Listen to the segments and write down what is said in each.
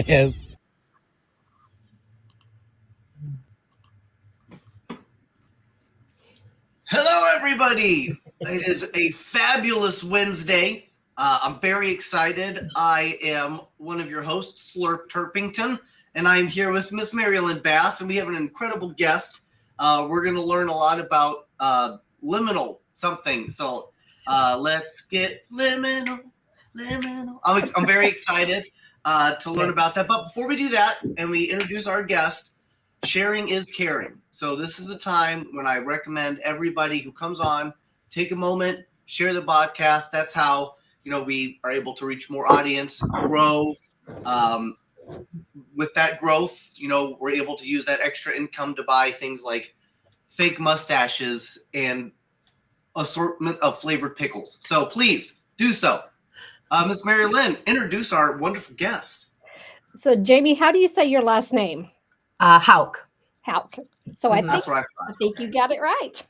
is. Hello, everybody. It is a fabulous Wednesday. I'm very excited. I am one of your hosts, Slurp Turpington, and I'm here with Miss Marilyn Bass, and we have an incredible guest. We're going to learn a lot about liminal something. So let's get liminal. I'm very excited to learn about that. But before we do that, and we introduce our guest, sharing is caring. So this is the time when I recommend everybody who comes on, take a moment, share the podcast. That's how, we are able to reach more audience, grow. With that growth, we're able to use that extra income to buy things like fake mustaches and assortment of flavored pickles. So please do so. Miss Mary Lynn, introduce our wonderful guest. So Jamie, how do you say your last name? Houk. Houk. So I think you got it right.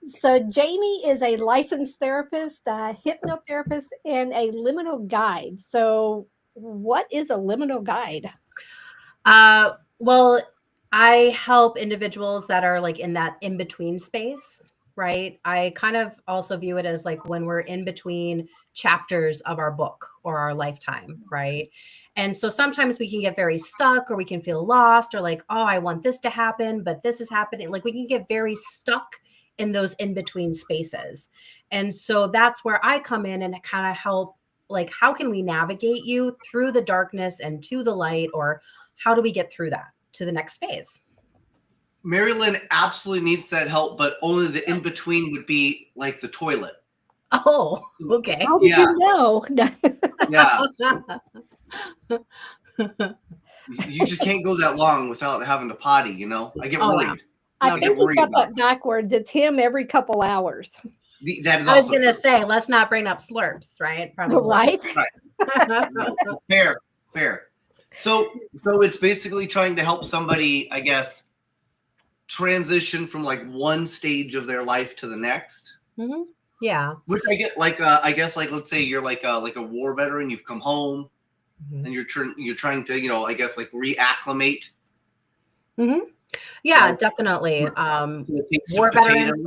So Jamie is a licensed therapist, a hypnotherapist, and a liminal guide. So what is a liminal guide? Well, I help individuals that are like in that in-between space, right? I kind of also view it as like when we're in between chapters of our book or our lifetime, right? And so sometimes we can get very stuck, or we can feel lost, or like, oh, I want this to happen, but this is happening. Like we can get very stuck in those in-between spaces. And so that's where I come in and kind of help, like, how can we navigate you through the darkness and to the light, or how do we get through that to the next phase? Mary Lynn absolutely needs that help, but only the in-between would be like the toilet. Oh, okay. How did you know? Yeah. You just can't go that long without having to potty, I get worried. I think you got that backwards. It's him every couple hours. That is I was going to say, let's not bring up slurps, right? Probably. Right. Fair. So it's basically trying to help somebody, I guess, transition from like one stage of their life to the next. Mm-hmm. Yeah. Which I get, like, I guess, like, let's say you're like a war veteran, you've come home, mm-hmm. and you're trying to, I guess, like, reacclimate. Mm-hmm. Yeah, definitely. War veterans.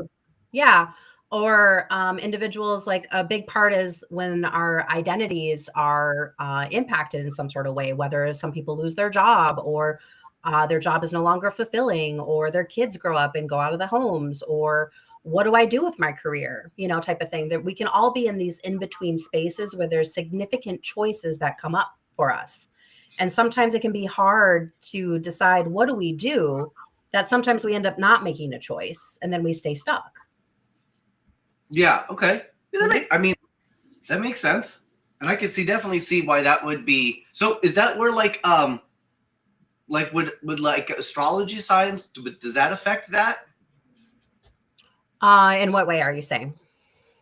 Yeah. Or individuals, like a big part is when our identities are impacted in some sort of way, whether some people lose their job, or their job is no longer fulfilling, or their kids grow up and go out of the homes, or what do I do with my career, type of thing. That we can all be in these in-between spaces where there's significant choices that come up for us. And sometimes it can be hard to decide, what do we do? That sometimes we end up not making a choice, and then we stay stuck. Yeah. Okay. Yeah, that makes sense. And I can definitely see why that would be. So is that where would like astrology signs, does that affect that? In what way are you saying?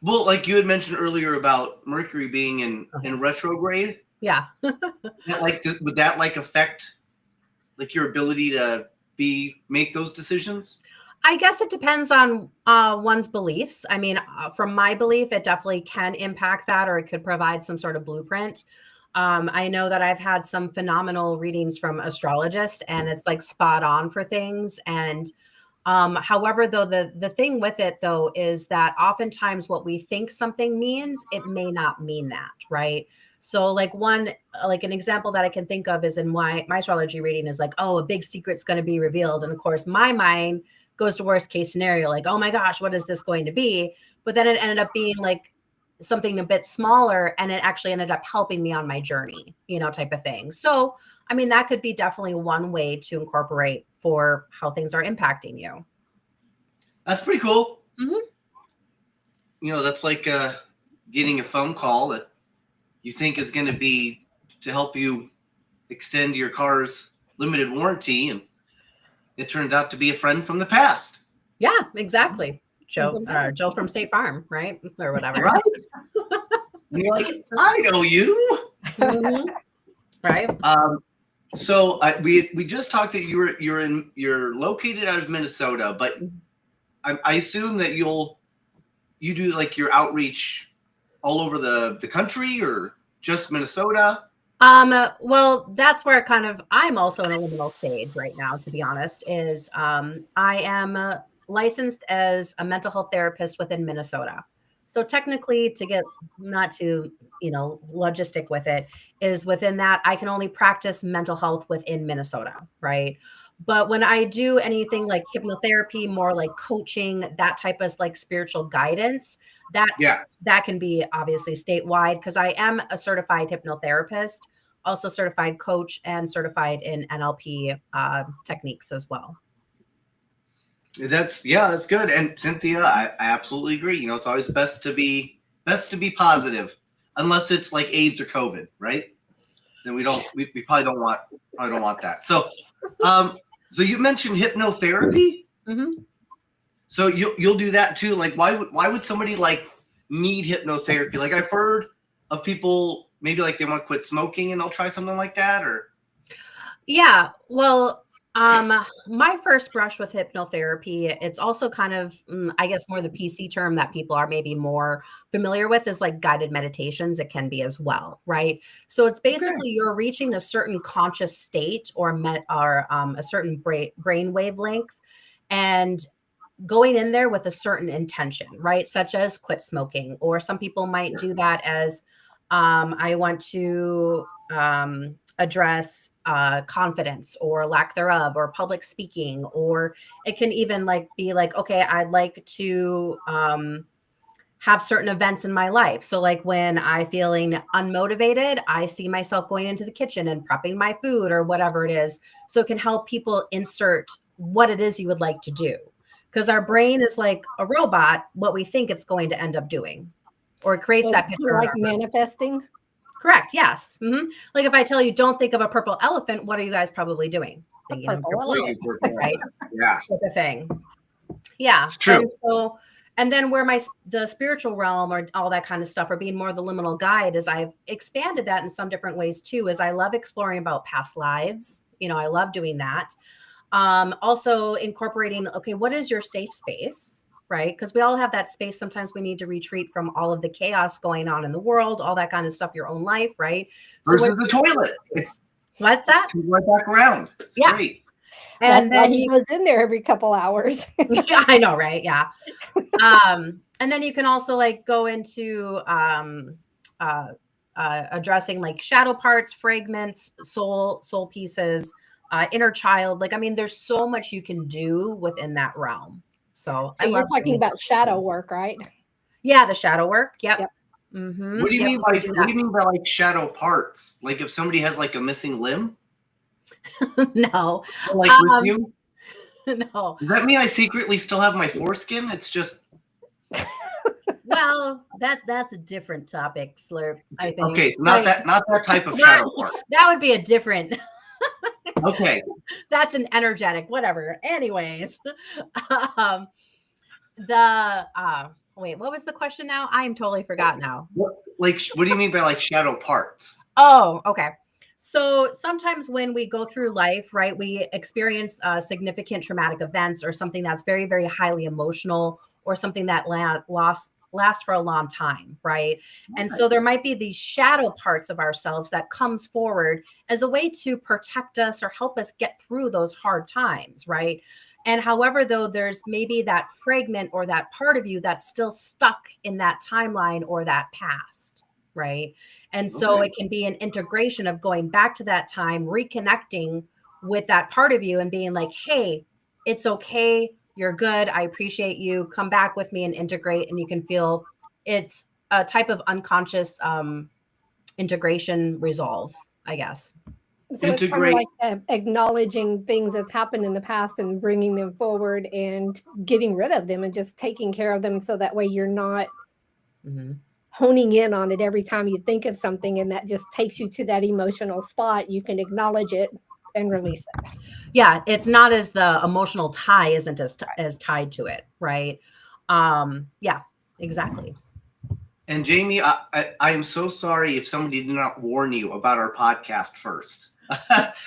Well, like you had mentioned earlier about Mercury being in retrograde. Yeah. Would that affect like your ability to make those decisions? I guess it depends on one's beliefs. I mean, from my belief, it definitely can impact that, or it could provide some sort of blueprint. I know that I've had some phenomenal readings from astrologists, and it's like spot on for things. And however, though, the thing with it, though, is that oftentimes what we think something means, it may not mean that, right? So like an example that I can think of is in my astrology reading is like, oh, a big secret's going to be revealed. And of course, my mind goes to worst case scenario, like, oh my gosh, what is this going to be? But then it ended up being like something a bit smaller, and it actually ended up helping me on my journey, type of thing. So, I mean, that could be definitely one way to incorporate for how things are impacting you. That's pretty cool. Mm-hmm. That's like getting a phone call that you think is going to be to help you extend your car's limited warranty, and it turns out to be a friend from the past. Yeah, exactly. Joe from State Farm, right? Or whatever. Right. And you're like, I know you. Mm-hmm. Right. So we just talked that you're located out of Minnesota, but I assume that you do like your outreach all over the country, or just Minnesota? Well, that's where I'm also in a liminal stage right now, to be honest, is I am licensed as a mental health therapist within Minnesota. So technically, to get not to, logistic with it, is within that, I can only practice mental health within Minnesota, right? But when I do anything like hypnotherapy, more like coaching, that type of like spiritual guidance, that can be obviously statewide, because I am a certified hypnotherapist, also certified coach, and certified in NLP techniques as well. That's good. And Cynthia, I absolutely agree. It's always best to be positive, unless it's like AIDS or COVID, right? Then we probably don't want that. So, so you mentioned hypnotherapy. Mm-hmm. So you'll do that too. Like, why would somebody like need hypnotherapy? Like, I've heard of people maybe like they want to quit smoking and they'll try something like that, or. Yeah, well, my first brush with hypnotherapy, it's also kind of, I guess, more the PC term that people are maybe more familiar with is like guided meditations. It can be as well, right? So it's basically you're reaching a certain conscious state or a certain brain wavelength, and going in there with a certain intention, right? Such as quit smoking, or some people might do that as I want to address confidence or lack thereof, or public speaking, or it can even be like, okay, I'd like to have certain events in my life. So like when I'm feeling unmotivated, I see myself going into the kitchen and prepping my food or whatever it is. So it can help people insert what it is you would like to do. Because our brain is like a robot, what we think it's going to end up doing, or it creates that picture. Like manifesting? Correct. Yes. Mm-hmm. Like if I tell you, don't think of a purple elephant, what are you guys probably doing? Thinking of purple elephant, right? Yeah. The thing. Yeah. It's true. And then where the spiritual realm or all that kind of stuff, or being more the liminal guide, is I've expanded that in some different ways too, is I love exploring about past lives. I love doing that. Also incorporating, okay, what is your safe space? Right? Because we all have that space. Sometimes we need to retreat from all of the chaos going on in the world, all that kind of stuff, your own life, right? Versus the toilet. What's that? Right back around. It's great. And that's why he goes in there every couple hours. Yeah, I know, right? Yeah. And then you can also go into addressing like shadow parts, fragments, soul pieces, inner child. There's so much you can do within that realm. So you're talking about shadow work, right? Yeah, the shadow work. Yep. Mm-hmm. What do you mean by like shadow parts? Like if somebody has like a missing limb? No. Like with you? No. Does that mean I secretly still have my foreskin? It's just. Well, that's a different topic, Slurp, I think. Okay, so not that type of shadow part. That would be a different. Okay. That's an energetic, whatever. Anyways, wait, what was the question now? I am totally forgot now. What do you mean by like shadow parts? Oh, okay. So sometimes when we go through life, right, we experience significant traumatic events or something that's very, very highly emotional, or something that lasts for a long time, right? And so there might be these shadow parts of ourselves that comes forward as a way to protect us or help us get through those hard times, right? And however, though, there's maybe that fragment or that part of you that's still stuck in that timeline or that past, right? And so it can be an integration of going back to that time, reconnecting with that part of you and being like, hey, it's okay. You're good. I appreciate you. Come back with me and integrate. And you can feel it's a type of unconscious integration resolve, I guess. So it's kind of like acknowledging things that's happened in the past and bringing them forward and getting rid of them and just taking care of them. So that way you're not honing in on it every time you think of something. And that just takes you to that emotional spot. You can acknowledge it and release it. Yeah, it's not as the emotional tie isn't as tied to it, right? Yeah, exactly. And Jamie, I am so sorry if somebody did not warn you about our podcast first.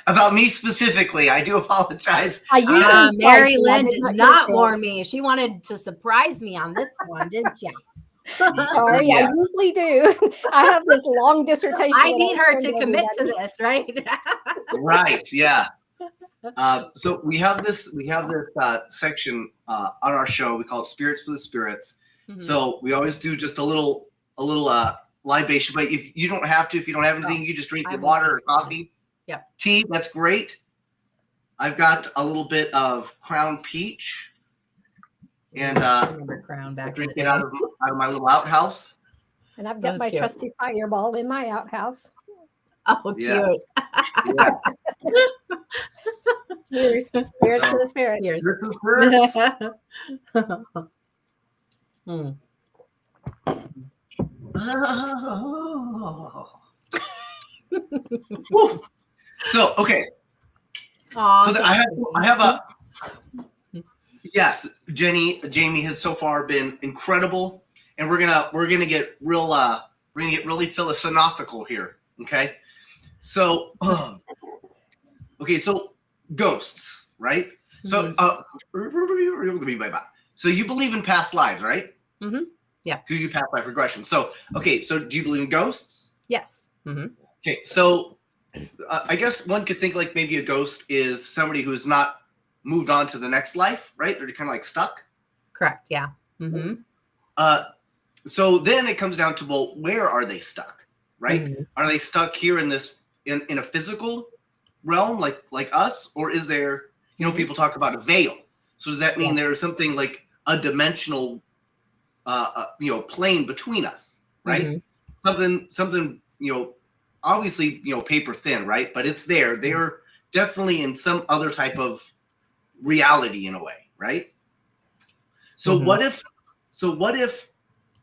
About me specifically, I do apologize. Mary Lynn did not warn me. She wanted to surprise me on this one, didn't you? Sorry, I usually do. I have this long dissertation. I need her to commit to this, right? Right. Yeah. So we have this section on our show. We call it Spirits for the Spirits. Mm-hmm. So we always do just a little libation. But if you don't have to, if you don't have anything, you just drink your water or coffee. Yep. Tea, that's great. I've got a little bit of Crown Peach. And Crown back drink it out of my little outhouse. And I've got my trusty fireball in my outhouse. Oh, cute. Yeah. Cheers. Spirits to the spirits. Cheers to the spirits. So, okay. Aww, so I have a yes, Jamie has so far been incredible, and we're gonna get really philosophical here. Okay, so so ghosts, right? So so you believe in past lives, right? Mm-hmm. Yeah. Because you past life regression. So so do you believe in ghosts? Yes. Mm-hmm. Okay, so I guess one could think like maybe a ghost is somebody who's not moved on to the next life, right? They're kind of like stuck. Correct. Yeah. Mm-hmm. So then it comes down to, well, where are they stuck, right? Mm-hmm. Are they stuck here in this in a physical realm like us, or is there, people talk about a veil? So does that mean there's something like a dimensional plane between us, right? Mm-hmm. Something obviously paper thin, right? But it's there. They're definitely in some other type of reality in a way, right? So what if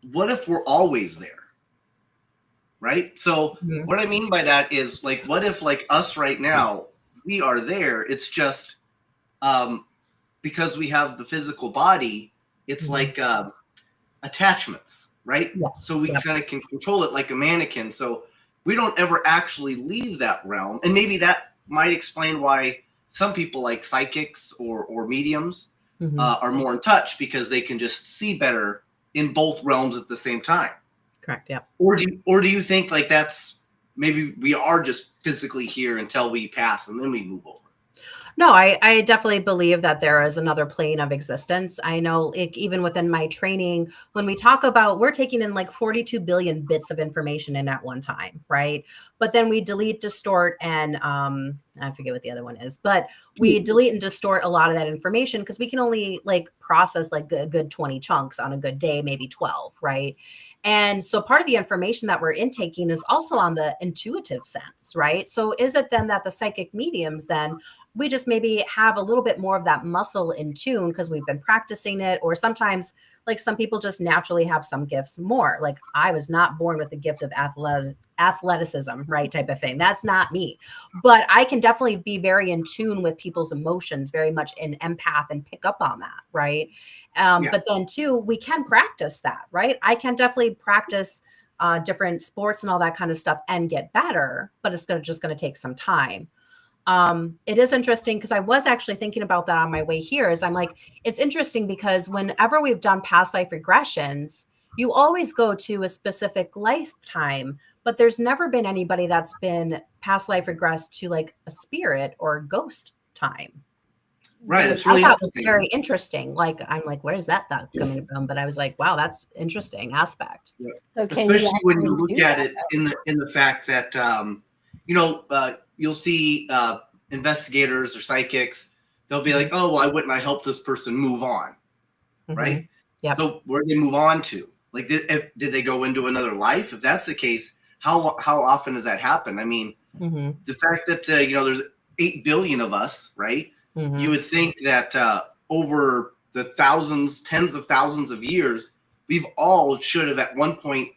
we're always there, right? So what I mean by that is, like, what if, like, us right now, we are there, it's just because we have the physical body, it's like attachments, right? Yes. So we kind of can control it like a mannequin, so we don't ever actually leave that realm. And maybe that might explain why some people, like psychics or mediums, are more in touch, because they can just see better in both realms at the same time. Correct. Yeah. Or do you think like that's maybe we are just physically here until we pass and then we move over? No, I definitely believe that there is another plane of existence. I know, even within my training, when we talk about, we're taking in like 42 billion bits of information in at one time, right? But then we delete, distort, and I forget what the other one is, but we delete and distort a lot of that information because we can only like process like a good 20 chunks on a good day, maybe 12, right? And so part of the information that we're intaking is also on the intuitive sense, right? So is it then that the psychic mediums then, we just maybe have a little bit more of that muscle in tune because we've been practicing it, or sometimes like some people just naturally have some gifts more. Like I was not born with the gift of athleticism, right? Type of thing. That's not me, but I can definitely be very in tune with people's emotions, very much an empath, and pick up on that. Right. But then too, we can practice that, right? I can definitely practice different sports and all that kind of stuff and get better, but it's just going to take some time. It is interesting because I was actually thinking about that on my way here. Is I'm like, it's interesting because whenever we've done past life regressions, you always go to a specific lifetime, but there's never been anybody that's been past life regressed to like a spirit or ghost time. Right. That's really I thought was very interesting. Like, I'm like, where's that thought coming from? But I was like, wow, that's interesting aspect. Yeah. So especially when you look at it in the fact that, you'll see investigators or psychics, they'll be like, oh, well, why help this person move on? Right. Yeah. So where do they move on to? Like, did they go into another life? If that's the case, how often does that happen? I mean, the fact that, there's 8 billion of us, right? You would think that over the tens of thousands of years, we've all should have at one point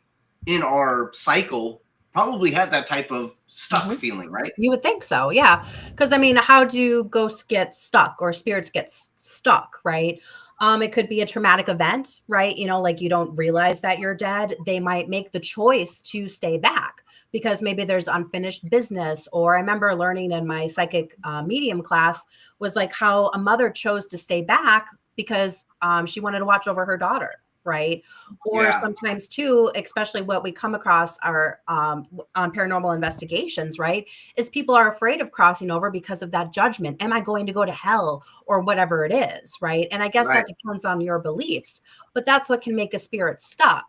in our cycle probably had that type of stuck feeling, right? You would think so, yeah. Because I mean, how do ghosts get stuck or spirits get stuck, right? It could be a traumatic event, right? Like you don't realize that you're dead. They might make the choice to stay back because maybe there's unfinished business. Or I remember learning in my psychic medium class was like how a mother chose to stay back because she wanted to watch over her daughter. right? Or sometimes too, especially what we come across are on paranormal investigations, right? Is people are afraid of crossing over because of that judgment. Am I going to go to hell or whatever it is, right? And I guess that depends on your beliefs, but that's what can make a spirit stuck.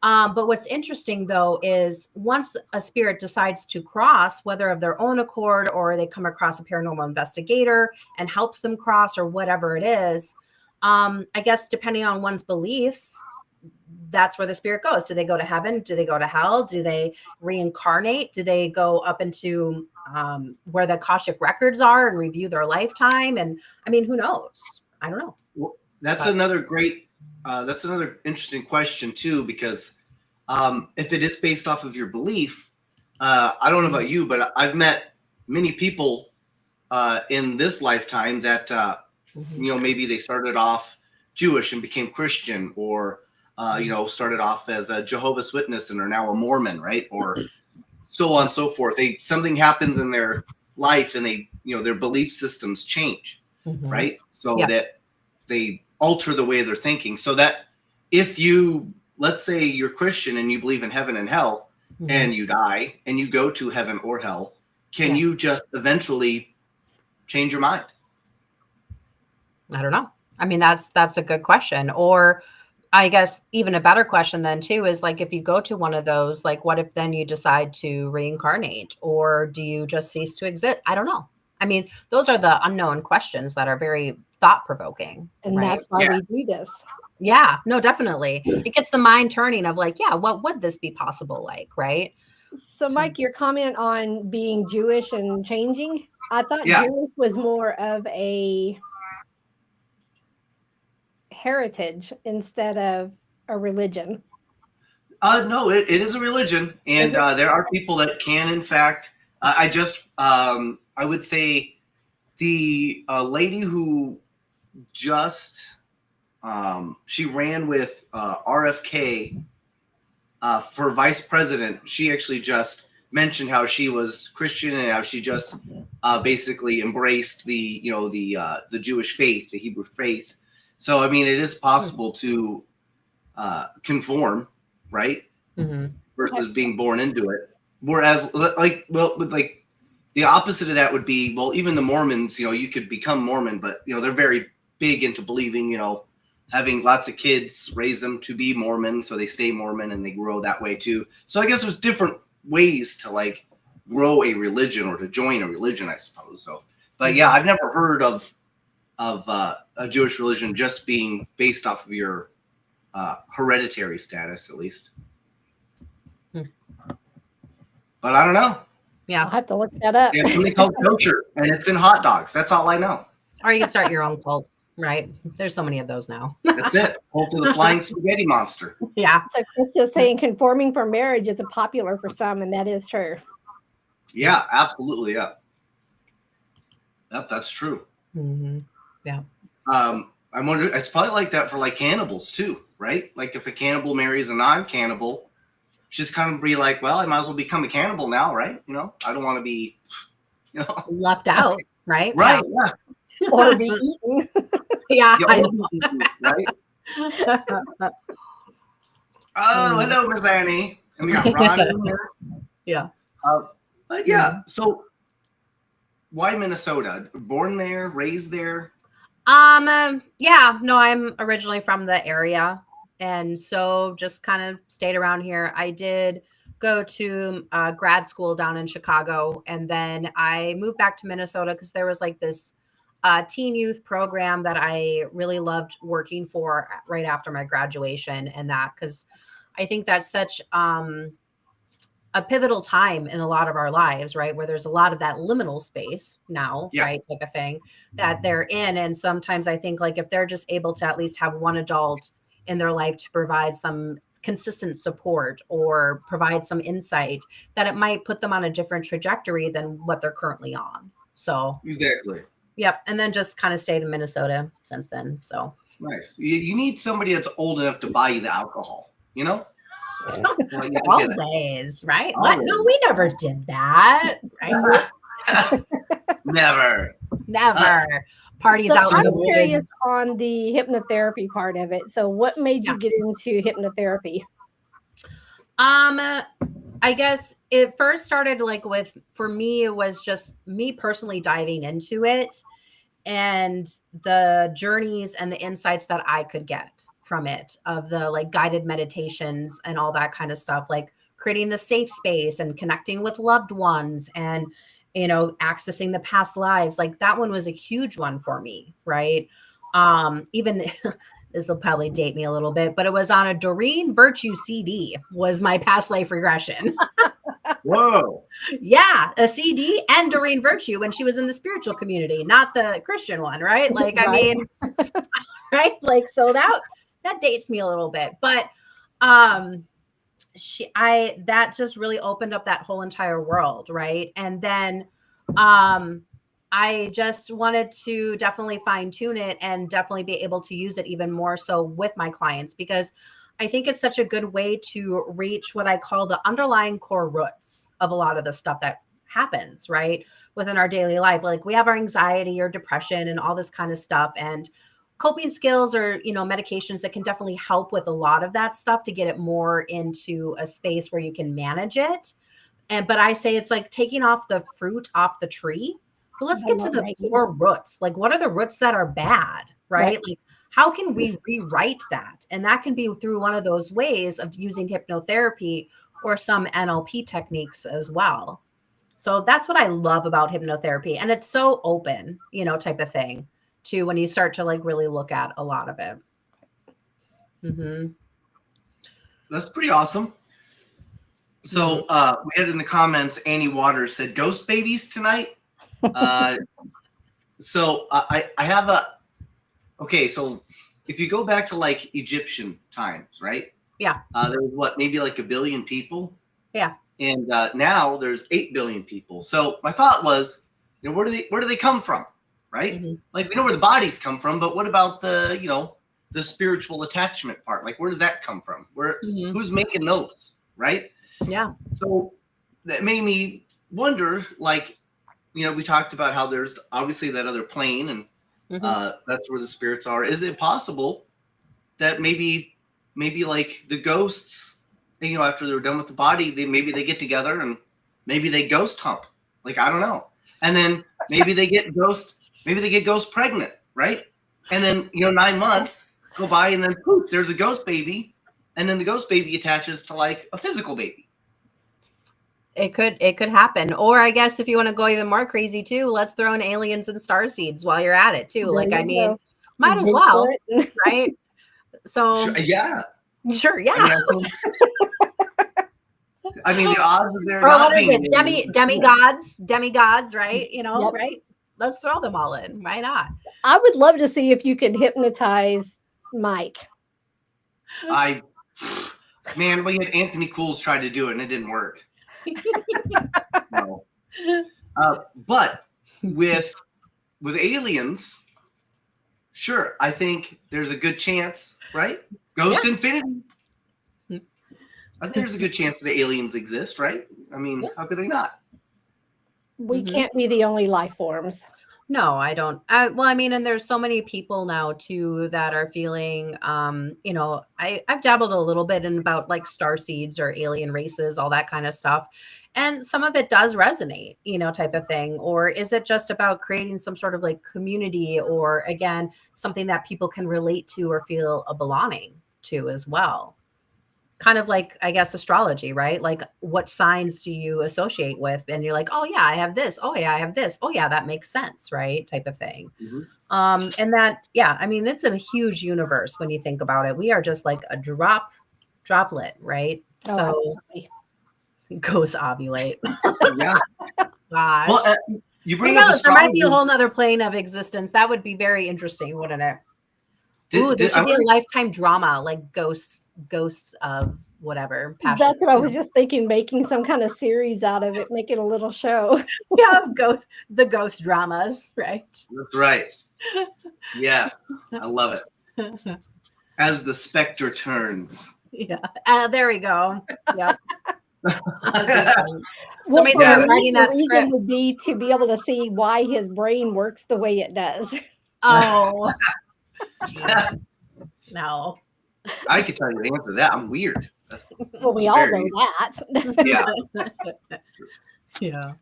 But what's interesting though is once a spirit decides to cross, whether of their own accord or they come across a paranormal investigator and helps them cross or whatever it is, I guess depending on one's beliefs, that's where the spirit goes. Do they go to heaven? Do they go to hell? Do they reincarnate? Do they go up into where the Akashic records are and review their lifetime? And I mean, who knows? I don't know. Well, that's another interesting question too, because if it is based off of your belief, I don't know about you, but I've met many people in this lifetime that maybe they started off Jewish and became Christian, or started off as a Jehovah's Witness and are now a Mormon, right? Or so on and so forth. Something happens in their life and their belief systems change, right? So that they alter the way they're thinking. So that if let's say you're Christian and you believe in heaven and hell, and you die and you go to heaven or hell, can you just eventually change your mind? I don't know. I mean, that's a good question. Or I guess even a better question then too is like, if you go to one of those, like, what if then you decide to reincarnate, or do you just cease to exist? I don't know. I mean, those are the unknown questions that are very thought provoking. And that's why we do this. Yeah, no, definitely. It gets the mind turning of like, yeah, what would this be possible like, right? So Mike, your comment on being Jewish and changing, I thought Jewish was more of a heritage instead of a religion. No, it is a religion, and there are people that can, in fact, I would say the lady who just she ran with RFK for vice president. She actually just mentioned how she was Christian and how she just basically embraced the Jewish faith, the Hebrew faith. So I mean, it is possible to conform, right? Versus being born into it. Whereas, like the opposite of that would be, well, even the Mormons, you could become Mormon, but they're very big into believing, having lots of kids, raise them to be Mormon, so they stay Mormon and they grow that way too. So I guess there's different ways to like grow a religion or to join a religion, I suppose. So, but yeah, I've never heard of a Jewish religion just being based off of your hereditary status, at least. But I don't know. Yeah, I'll have to look that up. It's something called kosher, and it's in hot dogs. That's all I know. Or you can start your own cult, right? There's so many of those now. That's it. Cult of the Flying Spaghetti Monster. Yeah. So Krista's saying conforming for marriage is popular for some, and that is true. Yeah, absolutely. Yeah. Yep, that's true. Yeah. I wonder, it's probably like that for like cannibals too, right? Like if a cannibal marries a non-cannibal, she's kind of be like, well, I might as well become a cannibal now, right? I don't want to be, left out, right? Right. So. Yeah. Or be eaten. Yeah. I know. Right? Oh, hello, Miss Annie. And we got Ron in here. Yeah. But yeah, so why Minnesota? Born there, raised there? Yeah, no, I'm originally from the area. And so just kind of stayed around here. I did go to grad school down in Chicago. And then I moved back to Minnesota because there was like this teen youth program that I really loved working for right after my graduation, and that because I think that's such a pivotal time in a lot of our lives, right? Where there's a lot of that liminal space now, right? Type of thing that they're in. And sometimes I think like if they're just able to at least have one adult in their life to provide some consistent support or provide some insight, that it might put them on a different trajectory than what they're currently on. So exactly. Yep. And then just kind of stayed in Minnesota since then. So nice. You need somebody that's old enough to buy you the alcohol, Always, right? Always. No, we never did that. Right? Never. Never. Parties so out in the I'm woods. curious on the hypnotherapy part of it. So what made you get into hypnotherapy? I guess it first started like for me, it was just me personally diving into it and the journeys and the insights that I could get from it, of the like guided meditations and all that kind of stuff, like creating the safe space and connecting with loved ones and, accessing the past lives. Like that one was a huge one for me. Right. Even this will probably date me a little bit, but it was on a Doreen Virtue CD was my past life regression. Whoa. Yeah, a CD and Doreen Virtue when she was in the spiritual community, not the Christian one, right? Like, I mean, right? Like, so that dates me a little bit, but that just really opened up that whole entire world, right? And then I just wanted to definitely fine tune it and definitely be able to use it even more so with my clients, because I think it's such a good way to reach what I call the underlying core roots of a lot of the stuff that happens, right, within our daily life. Like we have our anxiety or depression and all this kind of stuff, and coping skills or, medications that can definitely help with a lot of that stuff to get it more into a space where you can manage it. But I say it's like taking off the fruit off the tree. But let's get to the core roots. Like, what are the roots that are bad, right? Like, how can we rewrite that? And that can be through one of those ways of using hypnotherapy or some NLP techniques as well. So that's what I love about hypnotherapy. And it's so open, type of thing to when you start to like really look at a lot of it. Mm-hmm. That's pretty awesome. So we had in the comments, Annie Waters said, "Ghost babies tonight." So I have okay, so if you go back to like Egyptian times, right? Yeah. There was maybe like 1 billion people? Yeah. And now there's 8 billion people. So my thought was, where do they come from? Right? Mm-hmm. Like we know where the bodies come from, but what about the, the spiritual attachment part? Like where does that come from? Who's making those? Right? Yeah. So that made me wonder, like, we talked about how there's obviously that other plane and that's where the spirits are. Is it possible that maybe like the ghosts, after they're done with the body, maybe they get together and maybe they ghost hump? Like, I don't know. And then maybe they get ghost pregnant, right? And then, 9 months go by and then poof, there's a ghost baby. And then the ghost baby attaches to like a physical baby. It could happen. Or I guess if you want to go even more crazy too, let's throw in aliens and starseeds while you're at it too. Like, I mean, might as well, right? So sure, yeah. Sure, yeah. I mean, the odds of there or not what is being it? Demigods, right? Yep. Right? Let's throw them all in. Why not? I would love to see if you could hypnotize Mike. Man, we had Anthony Cools try to do it and it didn't work. No. But with aliens, sure, I think there's a good chance, right? Ghost Infinity. I think there's a good chance that aliens exist, right? I mean, how could they not? We can't be the only life forms. No, I don't. Well, I mean, and there's so many people now too that are feeling, I've dabbled a little bit in about like starseeds or alien races, all that kind of stuff. And some of it does resonate, type of thing. Or is it just about creating some sort of like community or again, something that people can relate to or feel a belonging to as well? Kind of like, I guess, astrology, right? Like what signs do you associate with? And you're like, oh yeah, I have this. Oh yeah, I have this. Oh yeah, that makes sense, right? Type of thing. And that, yeah, I mean, it's a huge universe when you think about it. We are just like a droplet, right? Oh, so absolutely. Goes ovulate. Yeah. Gosh. Well, you bring Who up knows? There astrology. might be a whole nother plane of existence. That would be very interesting, wouldn't it? There should be a lifetime drama, like ghosts of whatever. That's what I was just thinking, making some kind of series out of it, making a little show. Yeah, the ghost dramas, right? That's right. Yes, I love it. As the specter turns. Yeah, there we go. Yeah. Somebody start writing that reason script. would be to be able to see why his brain works the way it does. Oh, jeez. No. I could tell you the answer to that. I'm weird. Well, we all know that. Yeah. Yeah.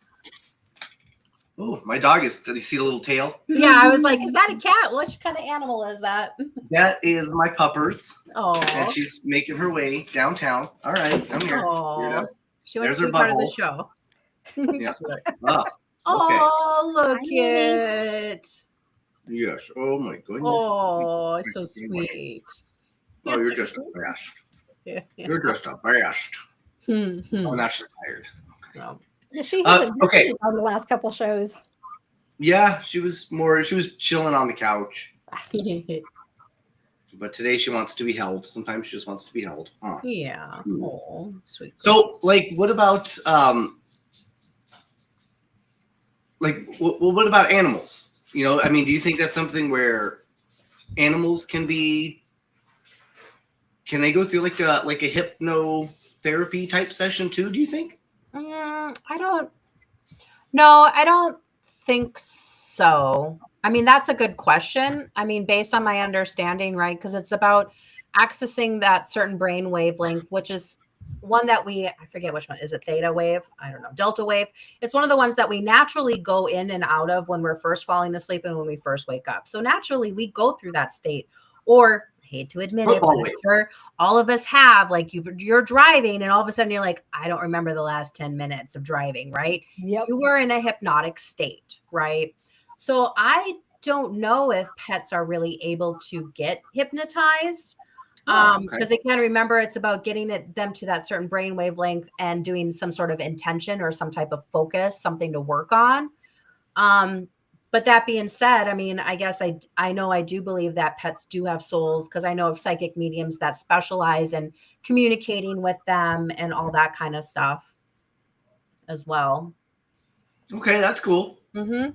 Oh, my dog did you see the little tail? Yeah, I was like, is that a cat? Which kind of animal is that? That is my puppers. Oh. And she's making her way downtown. All right, come here. Oh. She wants There's to be her part of the butthole. show. Yeah. Oh, Oh, look Hi, it. yes. Oh my goodness. Oh, so sweet. Oh, you're just a best. Yeah. You're just a best. Oh, now she's tired. No. She hasn't okay. on the last couple shows. Yeah, she was chilling on the couch. But today she wants to be held. Sometimes she just wants to be held. Huh. Yeah. Oh, sweet. So, like, what about what about animals? You know, I mean, do you think that's something where animals can they go through like a hypnotherapy type session too? Do you think? I don't think so. I mean, that's a good question. I mean, based on my understanding, right? Because it's about accessing that certain brain wavelength, which is one that I forget which one. Is it theta wave? I don't know. Delta wave. It's one of the ones that we naturally go in and out of when we're first falling asleep and when we first wake up. So naturally we go through that state. Or I hate to admit it, but I'm sure all of us have, like, you're driving and all of a sudden you're like, I don't remember the last 10 minutes of driving, right? Yep. You were in a hypnotic state, right? So I don't know if pets are really able to get hypnotized. Because again, remember, it's about getting them to that certain brain wavelength and doing some sort of intention or some type of focus, something to work on. But that being said, I mean, I guess I know I do believe that pets do have souls, because I know of psychic mediums that specialize in communicating with them and all that kind of stuff as well. Okay, that's cool. Mm-hmm.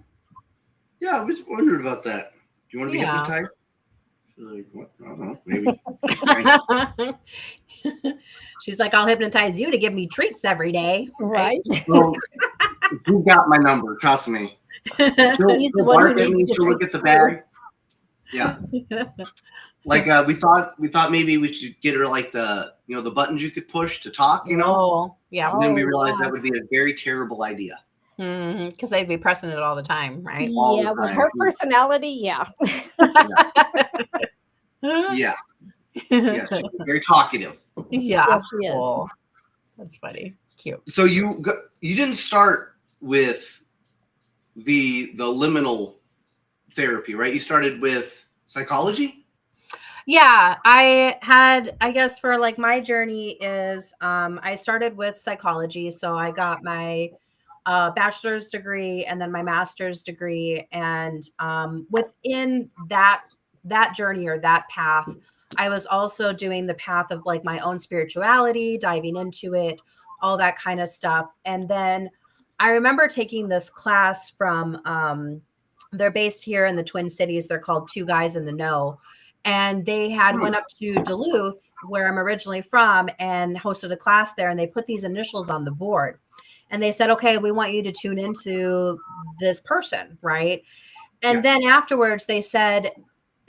Yeah, I was wondering about that. Do you want to be hypnotized? Like, what? I don't know, maybe. She's like, I'll hypnotize you to give me treats every day. Right. Well, you got my number, trust me. She'll bark at me, she'll look at the bag. Yeah. Like we thought maybe we should get her like the buttons you could push to talk, you know? Oh, yeah. And then we realized that would be a very terrible idea. Because they'd be pressing it all the time, right? Yeah, with her personality, yeah. Yeah. Yeah, she's very talkative. Yeah, yes, she is. Cool. That's funny. It's cute. So you didn't start with the liminal therapy, right? You started with psychology? Yeah, I guess for like my journey is I started with psychology. So I got my bachelor's degree and then my master's degree. And within that journey or that path, I was also doing the path of like my own spirituality, diving into it, all that kind of stuff. And then I remember taking this class from, they're based here in the Twin Cities. They're called Two Guys in the Know. And they had went up to Duluth, where I'm originally from, and hosted a class there. And they put these initials on the board. And they said, okay, we want you to tune into this person, right? And then afterwards, they said,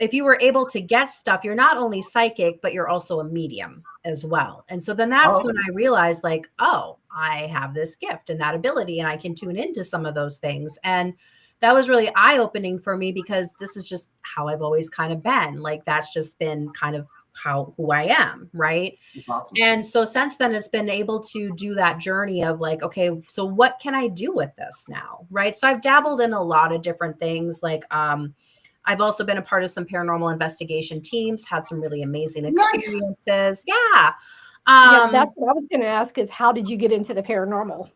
if you were able to get stuff, you're not only psychic, but you're also a medium as well. And so then that's when I realized, like, oh, I have this gift and that ability, and I can tune into some of those things. And that was really eye-opening for me, because this is just how I've always kind of been. Like, that's just been kind of who I am, right? Awesome. And so since then, it's been able to do that journey of like, okay, so what can I do with this now, right? So I've dabbled in a lot of different things. Like I've also been a part of some paranormal investigation teams, had some really amazing experiences. Nice. Yeah. That's what I was going to ask, is how did you get into the paranormal?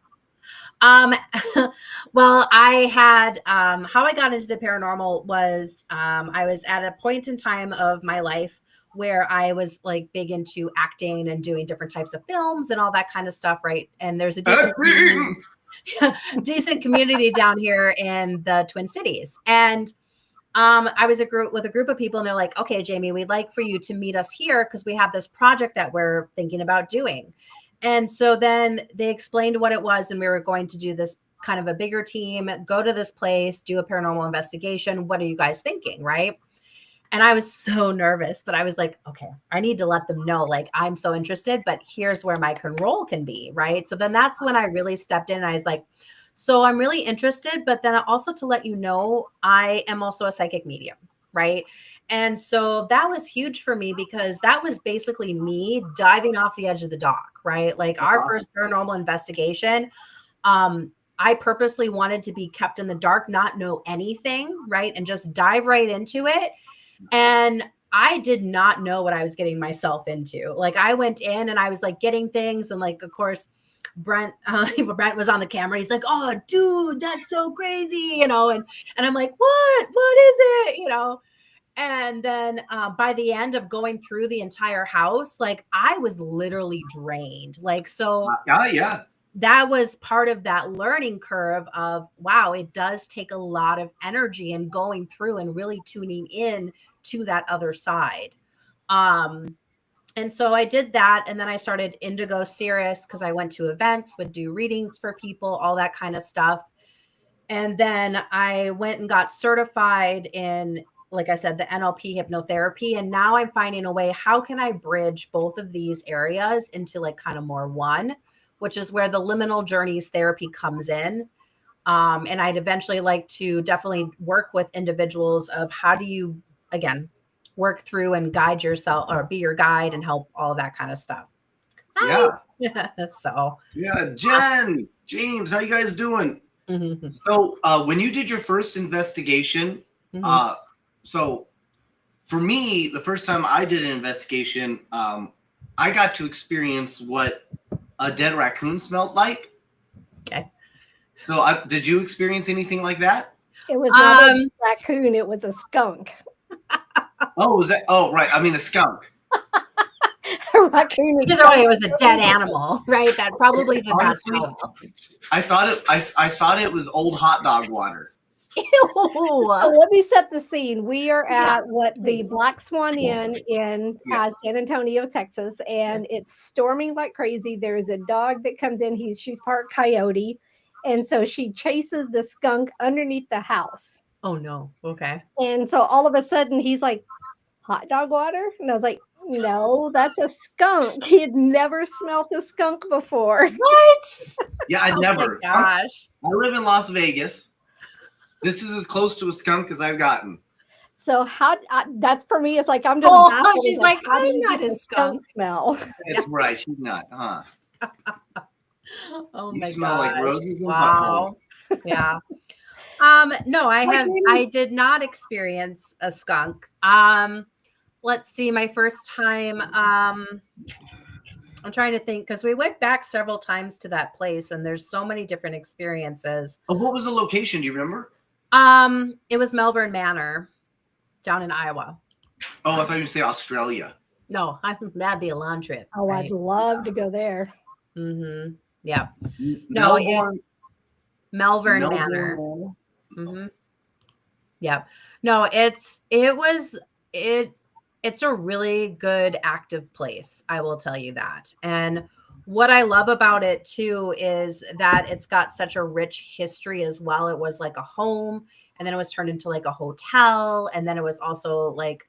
Well, I had, how I got into the paranormal was, I was at a point in time of my life where I was like big into acting and doing different types of films and all that kind of stuff. Right. And there's a decent community down here in the Twin Cities. And I was with a group of people, and they're like, okay, Jamie, we'd like for you to meet us here, because we have this project that we're thinking about doing. And so then they explained what it was, and we were going to do this kind of a bigger team, go to this place, do a paranormal investigation. What are you guys thinking, right? And I was so nervous, but I was like, okay, I need to let them know, like, I'm so interested, but here's where my role can be, right? So then that's when I really stepped in. I was like, so I'm really interested, but then also to let you know, I am also a psychic medium, right? And so that was huge for me because that was basically me diving off the edge of the dock, right? Like That's our awesome. first paranormal investigation. I purposely wanted to be kept in the dark, not know anything, right? And just dive right into it. And I did not know what I was getting myself into. Like I went in and I was like getting things. And like, of course, Brent was on the camera. He's like, oh, dude, that's so crazy, you know? And I'm like, what is it? You know? And then by the end of going through the entire house, like I was literally drained. Like, so yeah. That was part of that learning curve of, wow, it does take a lot of energy and going through and really tuning in to that other side. And so I did that. And then I started Indigo Cirrus because I went to events, would do readings for people, all that kind of stuff. And then I went and got certified in, like I said, the NLP hypnotherapy. And now I'm finding a way, how can I bridge both of these areas into like kind of more one, which is where the liminal journeys therapy comes in. And I'd eventually like to definitely work with individuals of how do you, again, work through and guide yourself or be your guide and help all that kind of stuff. Yeah. So. Yeah. Jen, James, how you guys doing? Mm-hmm. So when you did your first investigation, Mm-hmm. so for me, the first time I did an investigation, I got to experience what a dead raccoon smelled like. Okay. So did you experience anything like that? It was not a raccoon, it was a skunk. Oh, was that? Oh, right. I mean, a skunk. A raccoon is either way, it was a dead animal, right? That probably did not Honestly, smell well. I thought it was old hot dog water. So let me set the scene. We are at the Black Swan Inn in San Antonio, Texas, and it's storming like crazy. There's a dog that comes in. She's part coyote, and so she chases the skunk underneath the house. Oh no! Okay. And so all of a sudden he's like, "Hot dog water," and I was like, "No, that's a skunk." He had never smelt a skunk before. What? Yeah, I'd never. Oh my gosh! I live in Las Vegas. This is as close to a skunk as I've gotten. So that's for me. It's like I'm just. Oh, she's like, how do I'm you not get a the skunk smell? That's right. She's not, huh? Oh You my smell gosh! like roses and Wow. Yeah. No, I did not experience a skunk. Let's see, my first time. I'm trying to think because we went back several times to that place, and there's so many different experiences. Oh, what was the location? Do you remember? It was Melbourne Manor down in Iowa. Oh, I thought you were going to say Australia. No, that'd be a long trip. Oh, right? I'd love to go there. Mm-hmm. Yeah. No, Melbourne Manor. Mm-hmm. Yeah. No, it's a really good active place. I will tell you that. And what I love about it too is that it's got such a rich history as well. It was like a home, and then it was turned into like a hotel, and then it was also like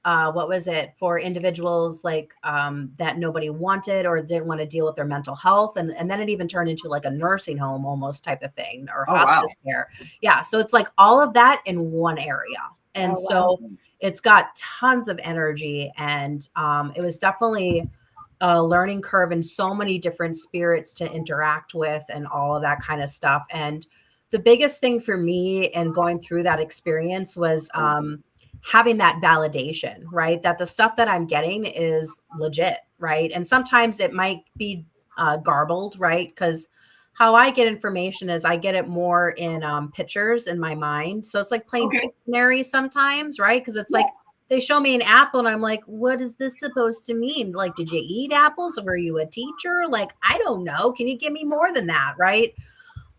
what was it for individuals like that nobody wanted or didn't want to deal with their mental health, and then it even turned into like a nursing home almost type of thing, or hospice care. Yeah, so it's like all of that in one area, and it's got tons of energy, and it was definitely a learning curve and so many different spirits to interact with and all of that kind of stuff. And the biggest thing for me in going through that experience was having that validation, right? That the stuff that I'm getting is legit, right? And sometimes it might be garbled, right? Because how I get information is I get it more in pictures in my mind. So it's like playing Pictionary sometimes, right? Because it's like they show me an apple and I'm like, what is this supposed to mean? Like, did you eat apples? Were you a teacher? Like, I don't know. Can you give me more than that, right?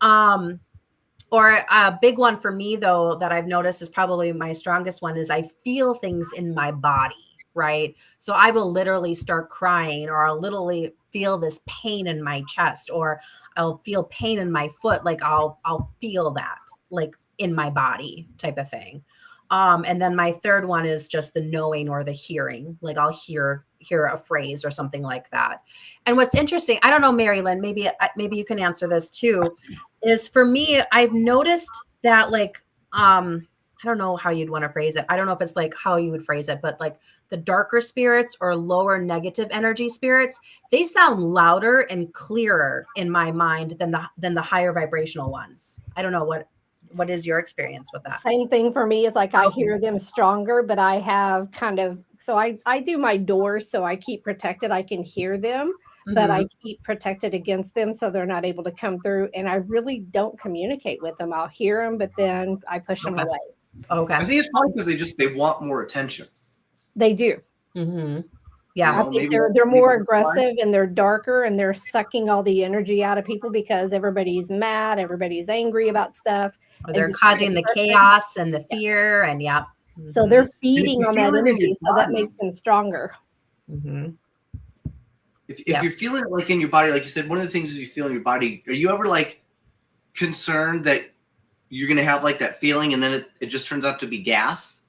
Or a big one for me, though, that I've noticed is probably my strongest one is I feel things in my body, right? So I will literally start crying, or I'll literally feel this pain in my chest, or I'll feel pain in my foot. Like I'll feel that like in my body type of thing. And then my third one is just the knowing or the hearing. Like I'll hear a phrase or something like that. And what's interesting, I don't know, Mary Lynn, maybe you can answer this too, is for me, I've noticed that like, I don't know how you'd want to phrase it. I don't know if it's like how you would phrase it, but like the darker spirits or lower negative energy spirits, they sound louder and clearer in my mind than the higher vibrational ones. I don't know what is your experience with that? Same thing for me. Is like I hear them stronger, but I have kind of, so I do my doors so I keep protected. I can hear them, but I keep protected against them so they're not able to come through. And I really don't communicate with them. I'll hear them, but then I push them away. Okay. I think it's probably because they want more attention. They do. Yeah, I think they're more aggressive and they're darker and they're sucking all the energy out of people because everybody's mad, everybody's angry about stuff. Or they're causing the chaos and the fear, and so they're feeding on that energy, so that makes them stronger. If you're feeling it like in your body, like you said, one of the things is you feel in your body. Are you ever like concerned that you're gonna have like that feeling and then it just turns out to be gas?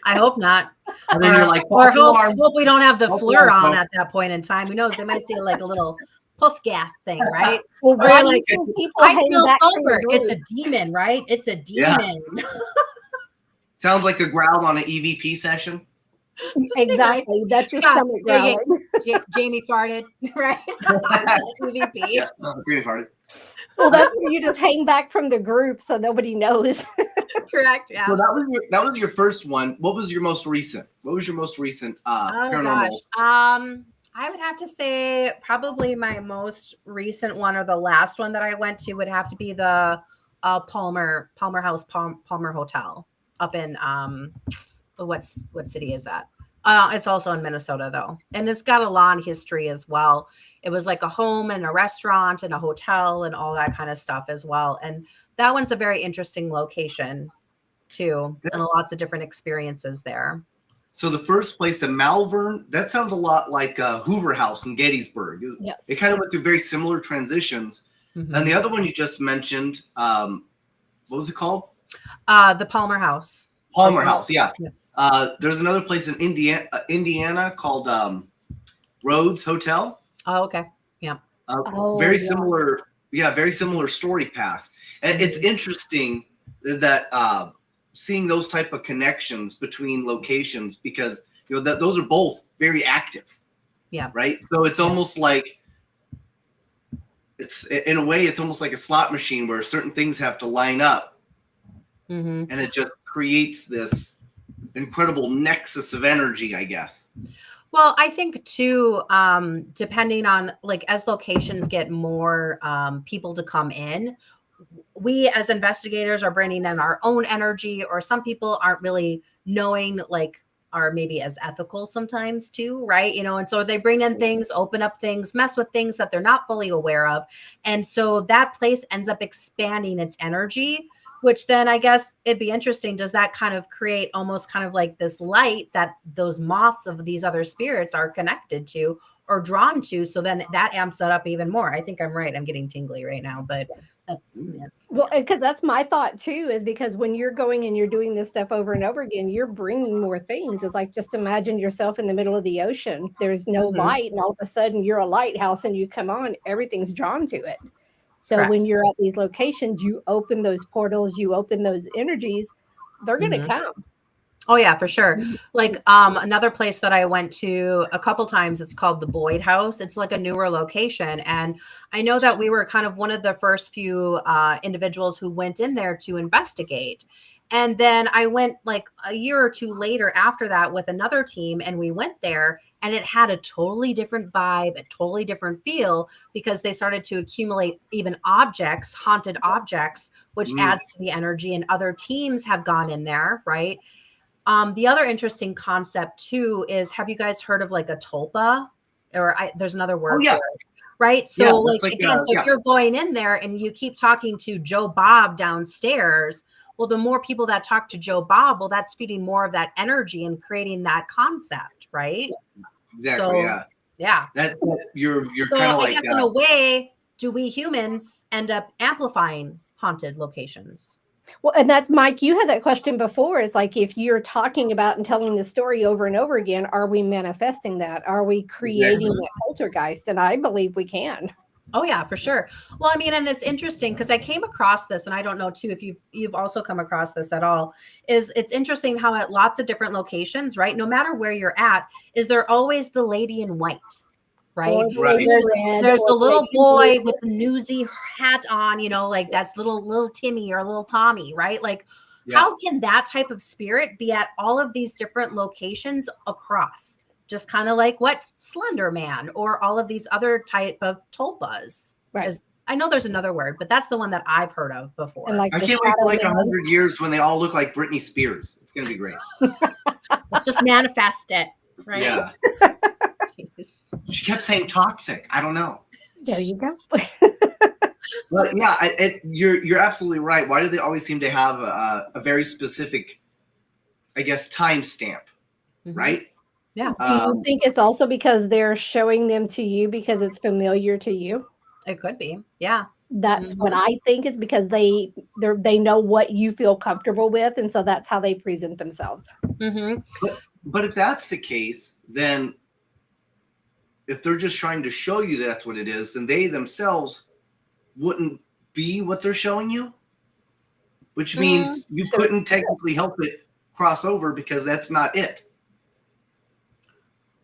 I hope not. And then you're like, or hope we don't have the flare on at that point in time. Who knows? They might see like a little puff gas thing, right? Well, why like, I smell back sulfur. It's a demon, right? It's a demon. Yeah. Sounds like a growl on an EVP session. Exactly. That's your stomach growling. Jamie farted, right? EVP. Yeah, Jamie farted. Well, that's where you just hang back from the group so nobody knows. Correct. Yeah. So that was your first one. What was your most recent? Paranormal? I would have to say probably my most recent one, or the last one that I went to, would have to be the Palmer Hotel up in what city is that? It's also in Minnesota though, and it's got a long history as well. It was like a home and a restaurant and a hotel and all that kind of stuff as well. And that one's a very interesting location too, and lots of different experiences there. So the first place, the Malvern, that sounds a lot like Hoover House in Gettysburg. Yes. It kind of went through very similar transitions. And the other one you just mentioned, what was it called? The Palmer House. Palmer House, yeah. There's another place in Indiana called Rhodes Hotel. Oh, okay. Yeah. Very similar. Yeah, very similar story path. And it's interesting that seeing those type of connections between locations, because those are both very active. Yeah. Right. So it's almost like in a way it's almost like a slot machine where certain things have to line up, and it just creates this incredible nexus of energy, I guess. Well, I think too, depending on like as locations get more people to come in, we as investigators are bringing in our own energy, or some people aren't really knowing, like are maybe as ethical sometimes too, right? And so they bring in things, open up things, mess with things that they're not fully aware of. And so that place ends up expanding its energy, which then I guess it'd be interesting. Does that kind of create almost kind of like this light that those moths of these other spirits are connected to or drawn to? So then that amps it up even more. I think I'm right. I'm getting tingly right now, but that's well, because that's my thought too, is because when you're going and you're doing this stuff over and over again, you're bringing more things. It's like, just imagine yourself in the middle of the ocean. There's no light, and all of a sudden you're a lighthouse and you come on, everything's drawn to it. So Correct. When you're at these locations, you open those portals, you open those energies, they're going to come. Oh yeah, for sure. Like another place that I went to a couple times, it's called the Boyd House. It's like a newer location. And I know that we were kind of one of the first few individuals who went in there to investigate. And then I went like a year or two later after that with another team, and we went there and it had a totally different vibe, a totally different feel, because they started to accumulate even objects, haunted objects, which adds to the energy, and other teams have gone in there, right? The other interesting concept too is, have you guys heard of like a tulpa? Or there's another word for it, right? So so if you're going in there and you keep talking to Joe Bob downstairs, Well, the more people that talk to Joe Bob, well, that's feeding more of that energy and creating that concept, right? Exactly. So, yeah. That you're So kind of I like guess in a way, do we humans end up amplifying haunted locations? Well, and that's Mike, you had that question before. Is like if you're talking about and telling the story over and over again, are we manifesting that? Are we creating that poltergeist? And I believe we can. Oh yeah, for sure. Well, I mean, and it's interesting because I came across this, and I don't know too if you've also come across this at all. Is it's interesting how at lots of different locations, right? No matter where you're at, is there always the lady in white, right? There's the little boy with the newsy hat on, you know, like that's little Timmy or little Tommy, right? Like, how can that type of spirit be at all of these different locations across? Just kind of like what Slender Man or all of these other type of tulpas. Right. I know there's another word, but that's the one that I've heard of before. And like I can't wait for like 100 years when they all look like Britney Spears. It's gonna be great. Let's just manifest it, right? Yeah. She kept saying toxic. I don't know. There you go. But yeah, you're absolutely right. Why do they always seem to have a very specific, I guess, timestamp, right? Yeah. Do you think it's also because they're showing them to you because it's familiar to you? It could be. Yeah. That's what I think, is because they know what you feel comfortable with, and so that's how they present themselves. But if that's the case, then if they're just trying to show you that's what it is, then they themselves wouldn't be what they're showing you, which means you couldn't technically help it cross over because that's not it.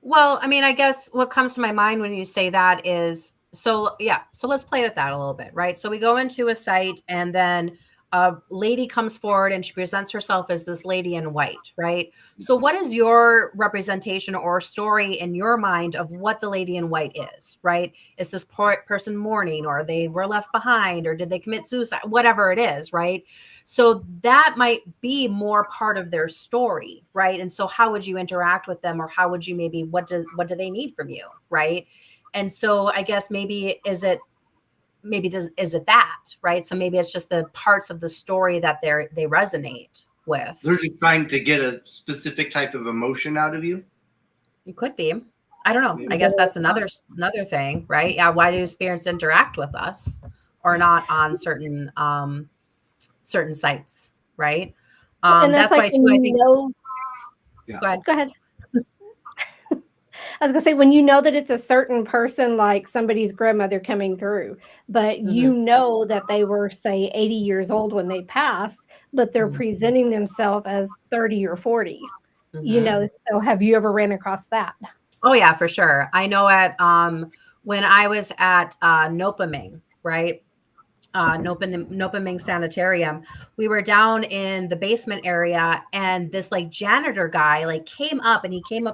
Well, I mean, I guess what comes to my mind when you say that is, so let's play with that a little bit, right? So we go into a site and then a lady comes forward and she presents herself as this lady in white, right? So what is your representation or story in your mind of what the lady in white is, right? Is this person mourning, or they were left behind, or did they commit suicide? Whatever it is, right? So that might be more part of their story, right? And so how would you interact with them, or how would you maybe, what do they need from you, right? And so I guess maybe is it that, right? So maybe it's just the parts of the story that they resonate with. They're just trying to get a specific type of emotion out of you. It could be. I don't know. Maybe. I guess that's another thing, right? Yeah. Why do spirits interact with us or not on certain sites, right? And that's like, why too, I think. Go ahead. I was gonna say, when you know that it's a certain person, like somebody's grandmother coming through, but you know that they were, say, 80 years old when they passed, but they're presenting themselves as 30 or 40. You know, so have you ever ran across that? Oh yeah, for sure. I know at when I was at Nopaming, right? Nopaming Sanitarium, we were down in the basement area, and this like janitor guy like came up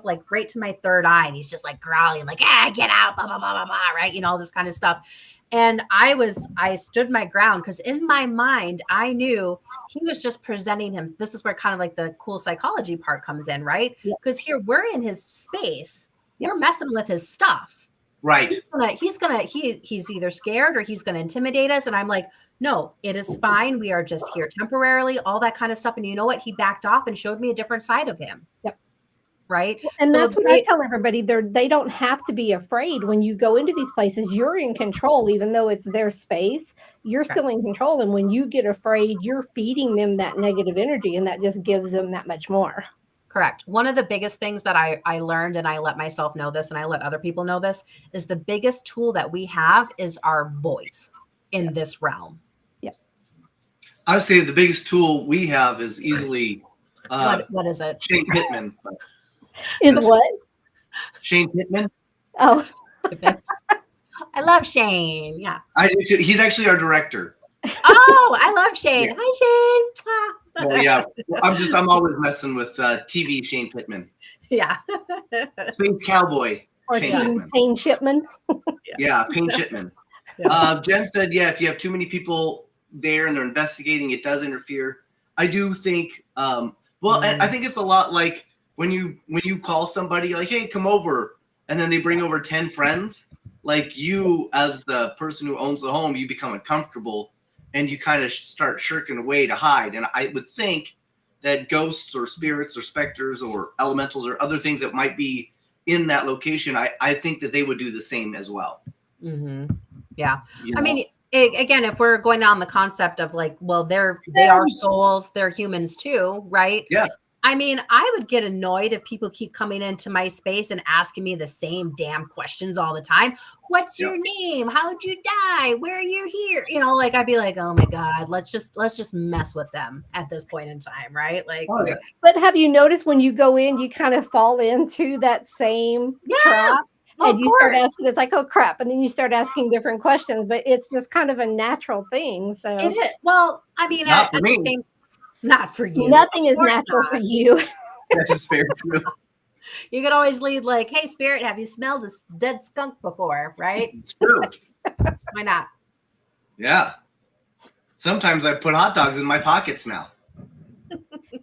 like right to my third eye, and he's just like growling like, get out, blah, blah, blah, blah, blah, right? You know, all this kind of stuff. And I stood my ground because in my mind, I knew he was just presenting him. This is where kind of like the cool psychology part comes in, right? Because here we're in his space. We're messing with his stuff. Right. He's either scared or he's going to intimidate us. And I'm like, no, it is fine. We are just here temporarily, all that kind of stuff. And you know what? He backed off and showed me a different side of him. Yep. Right. And so that's what I tell everybody. They don't have to be afraid. When you go into these places, you're in control, even though it's their space, you're still in control. And when you get afraid, you're feeding them that negative energy, and that just gives them that much more. Correct. One of the biggest things that I learned, and I let myself know this and I let other people know this, is the biggest tool that we have is our voice in this realm. Yeah. I would say the biggest tool we have is easily what is it? Shane Pittman. Is what? Shane Pittman. Oh. I love Shane. Yeah. I do too. He's actually our director. Oh, I love Shane. Yeah. Hi, Shane. Well, yeah, I'm always messing with TV Shane Pittman. Yeah. Space Cowboy. Or Payne Shipman. Yeah, Payne Shipman. Yeah. Jen said, yeah, if you have too many people there and they're investigating, it does interfere. I do think, and I think it's a lot like when you call somebody like, hey, come over, and then they bring over 10 friends. Like you, as the person who owns the home, you become uncomfortable. and you kind of start shirking away to hide. And I would think that ghosts or spirits or specters or elementals or other things that might be in that location, I think that they would do the same as well. Mm-hmm. Yeah. You I know? mean, again, if we're going on the concept of like, well, they are souls, they're humans too, right? Yeah. I mean, I would get annoyed if people keep coming into my space and asking me the same damn questions all the time. What's your name? How'd you die? Where are you here? You know, like I'd be like, oh my God, let's just mess with them at this point in time, right? Like, Oh, yeah. But have you noticed when you go in, you kind of fall into that same trap? And you start asking, it's like, oh crap. And then you start asking different questions, but it's just kind of a natural thing. So it is. Well, I mean, Not for me. Not for you. Nothing is natural for you. That is very true. You could always lead like, hey, spirit, have you smelled a dead skunk before? Right? It's true. Why not? Yeah. Sometimes I put hot dogs in my pockets now.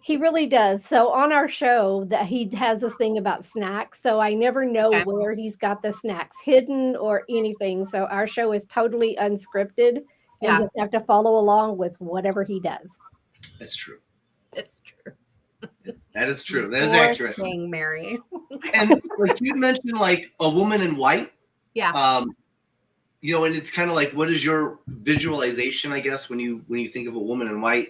He really does. So on our show that he has this thing about snacks. So I never know where he's got the snacks hidden or anything. So our show is totally unscripted and just have to follow along with whatever he does. That's true. It's true. That is true. That is accurate. Thing, Mary. And like you mentioned, like a woman in white. Yeah. You know, and it's kind of like, what is your visualization, I guess, when you think of a woman in white?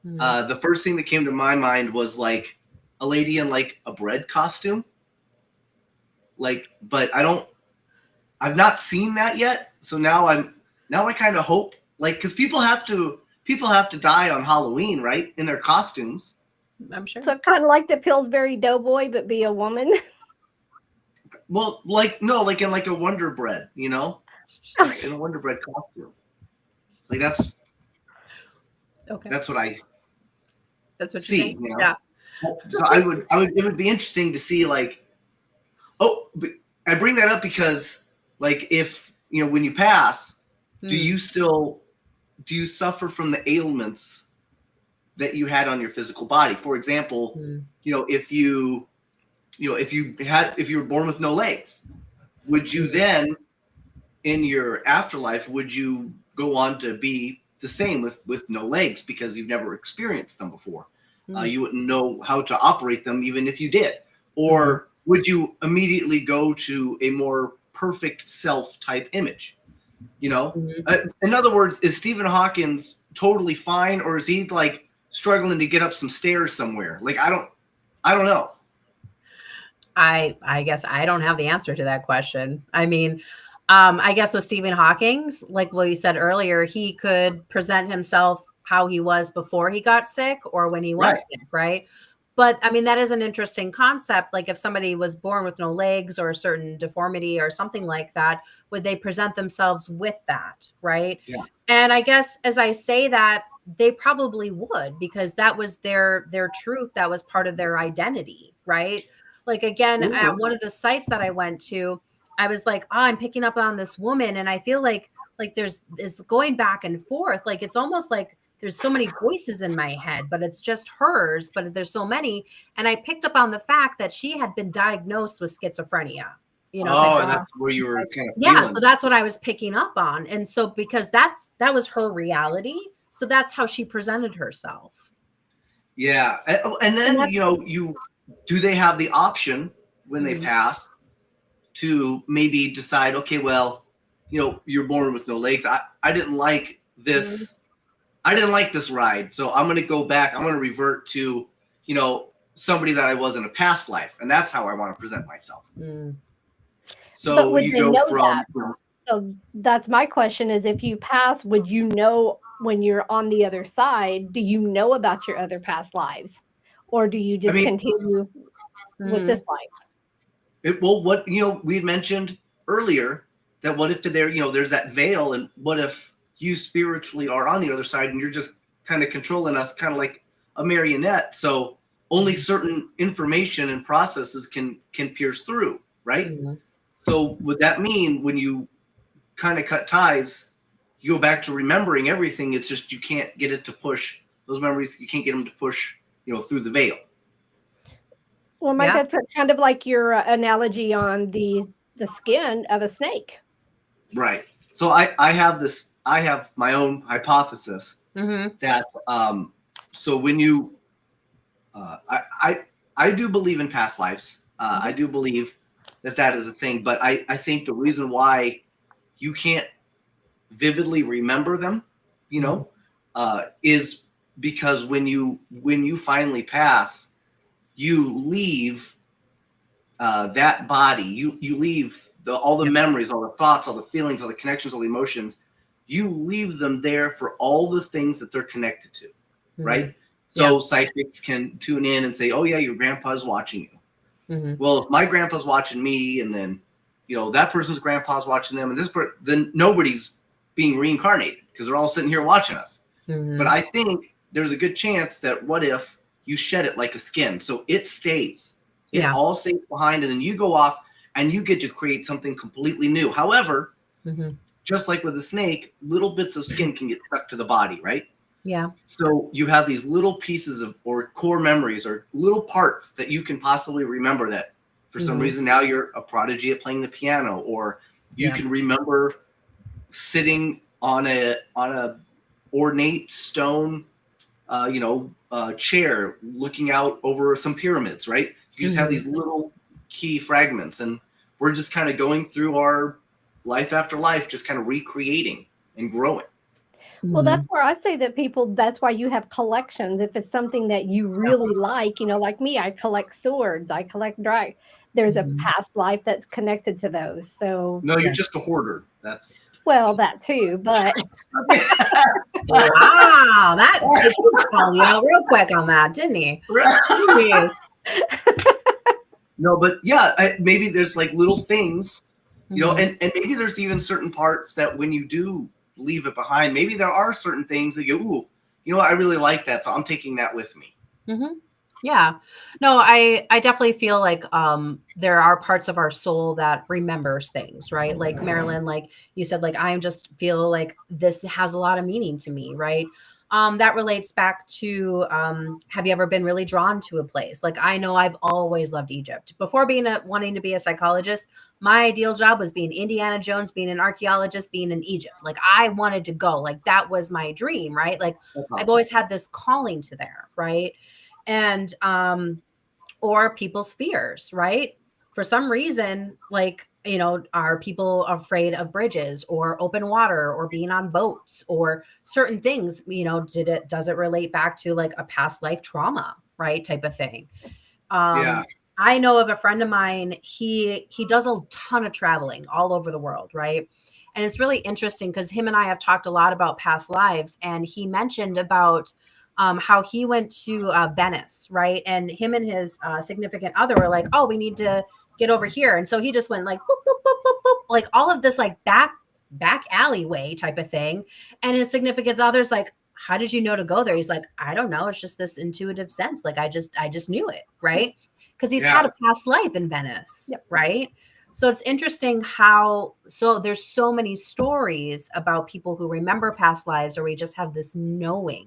Mm-hmm. The first thing that came to my mind was like a lady in like a bread costume. Like, but I've not seen that yet. So now I kind of hope, like, because people have to die on Halloween, right? In their costumes. I'm sure. So kind of like the Pillsbury Doughboy, but be a woman. Well, like like in like a Wonder Bread, you know, like in a Wonder Bread costume. Like that's what you see. think? You know? Yeah. So it would be interesting to see like, I bring that up because like if you know when you pass, do you suffer from the ailments that you had on your physical body? For example, you know, if you were born with no legs, would you then in your afterlife, would you go on to be the same with no legs because you've never experienced them before? You wouldn't know how to operate them even if you did. Or would you immediately go to a more perfect self type image? You know, in other words, is Stephen Hawkins totally fine, or is he like struggling to get up some stairs somewhere? Like, I don't know. I guess I don't have the answer to that question. I mean, I guess with Stephen Hawking's, like what you said earlier, he could present himself how he was before he got sick or when he was sick, right? But I mean, that is an interesting concept. Like if somebody was born with no legs or a certain deformity or something like that, would they present themselves with that, right? Yeah. And I guess as I say that, they probably would, because that was their truth. That was part of their identity, right? Like again, at one of the sites that I went to, I was like, oh, I'm picking up on this woman. And I feel like it's going back and forth. Like, it's almost like there's so many voices in my head, but it's just hers, but there's so many. And I picked up on the fact that she had been diagnosed with schizophrenia, you know. Oh, and that's where you were kind of feeling. So that's what I was picking up on. And so, because that was her reality. So that's how she presented herself. Yeah. And then, you know, do they have the option when they pass to maybe decide, okay, well, you know, you're born with no legs. I didn't like this. I didn't like this ride. So I'm going to go back. I'm going to revert to, you know, somebody that I was in a past life. And that's how I want to present myself. So you go from. So that's my question is, if you pass, would you know when you're on the other side, do you know about your other past lives? Or do you just continue with this life? Well, what, you know, we had mentioned earlier that what if there, you know, there's that veil, and what if you spiritually are on the other side and you're just kind of controlling us, kind of like a marionette. So only certain information and processes can pierce through, right? So would that mean when you kind of cut ties, you go back to remembering everything? It's just you can't get it to push those memories. You can't get them to push, you know, through the veil. Well, Mike, that's kind of like your analogy on the skin of a snake. Right. So I have my own hypothesis that so when you I do believe in past lives. I do believe that is a thing, but I think the reason why you can't vividly remember them, is because when you finally pass, you leave that body. You leave all the memories, all the thoughts, all the feelings, all the connections, all the emotions. You leave them there for all the things that they're connected to, right? So psychics can tune in and say, "Oh yeah, your grandpa's watching you." Well, if my grandpa's watching me, and then that person's grandpa's watching them, and then nobody's being reincarnated because they're all sitting here watching us. But I think there's a good chance that what if you shed it like a skin, so it stays. It all stays behind, and then you go off and you get to create something completely new. However, just like with a snake, little bits of skin can get stuck to the body, right? Yeah. So you have these little pieces or core memories or little parts that you can possibly remember that for some reason now you're a prodigy at playing the piano, or you can remember sitting on a ornate stone chair looking out over some pyramids, right? You just have these little key fragments, and we're just kind of going through our life after life, just kind of recreating and growing. Well, that's where I say that that's why you have collections. If it's something that you really like, like me, I collect swords, I collect drag. There's a past life that's connected to those. So no, you're just a hoarder. That's that too, but wow, that called you out real quick on that, didn't he? No, but yeah, maybe there's like little things, and maybe there's even certain parts that when you do leave it behind, maybe there are certain things that ooh, I really like that, so I'm taking that with me. Yeah, no, I definitely feel like there are parts of our soul that remembers things, right? Like Marilyn, like you said, like I just feel like this has a lot of meaning to me, right? That relates back to have you ever been really drawn to a place? Like I know I've always loved Egypt. Before wanting to be a psychologist, my ideal job was being Indiana Jones, being an archaeologist, being in Egypt. Like I wanted to go. Like that was my dream, right? Like I've always had this calling to there, right? And or people's fears, right? For some reason, like are people afraid of bridges or open water or being on boats or certain things? Does it relate back to like a past life trauma, right? Type of thing. I know of a friend of mine. He does a ton of traveling all over the world, right? And it's really interesting because him and I have talked a lot about past lives, and he mentioned about how he went to Venice, right? And him and his significant other were like, "Oh, we need to get over here," and so he just went like, boop, boop, boop, boop, boop, like all of this like back alleyway type of thing. And his significant other's like, "How did you know to go there?" He's like, "I don't know. It's just this intuitive sense. Like I just knew it, right?" Because he's had a past life in Venice, right? So it's interesting so there's so many stories about people who remember past lives, or we just have this knowing.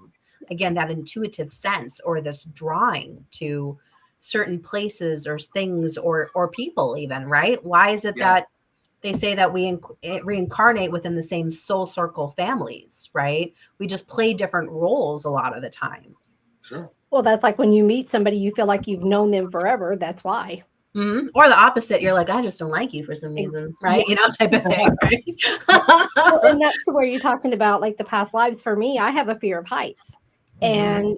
Again, that intuitive sense or this drawing to certain places or things or people even, right? Why is it that they say that we reincarnate within the same soul circle families, right? We just play different roles a lot of the time. Sure. Well, that's like when you meet somebody, you feel like you've known them forever. That's why. Or the opposite. You're like, I just don't like you for some reason, right? Type of thing, right? Well, and that's where you're talking about like the past lives. For me, I have a fear of heights. And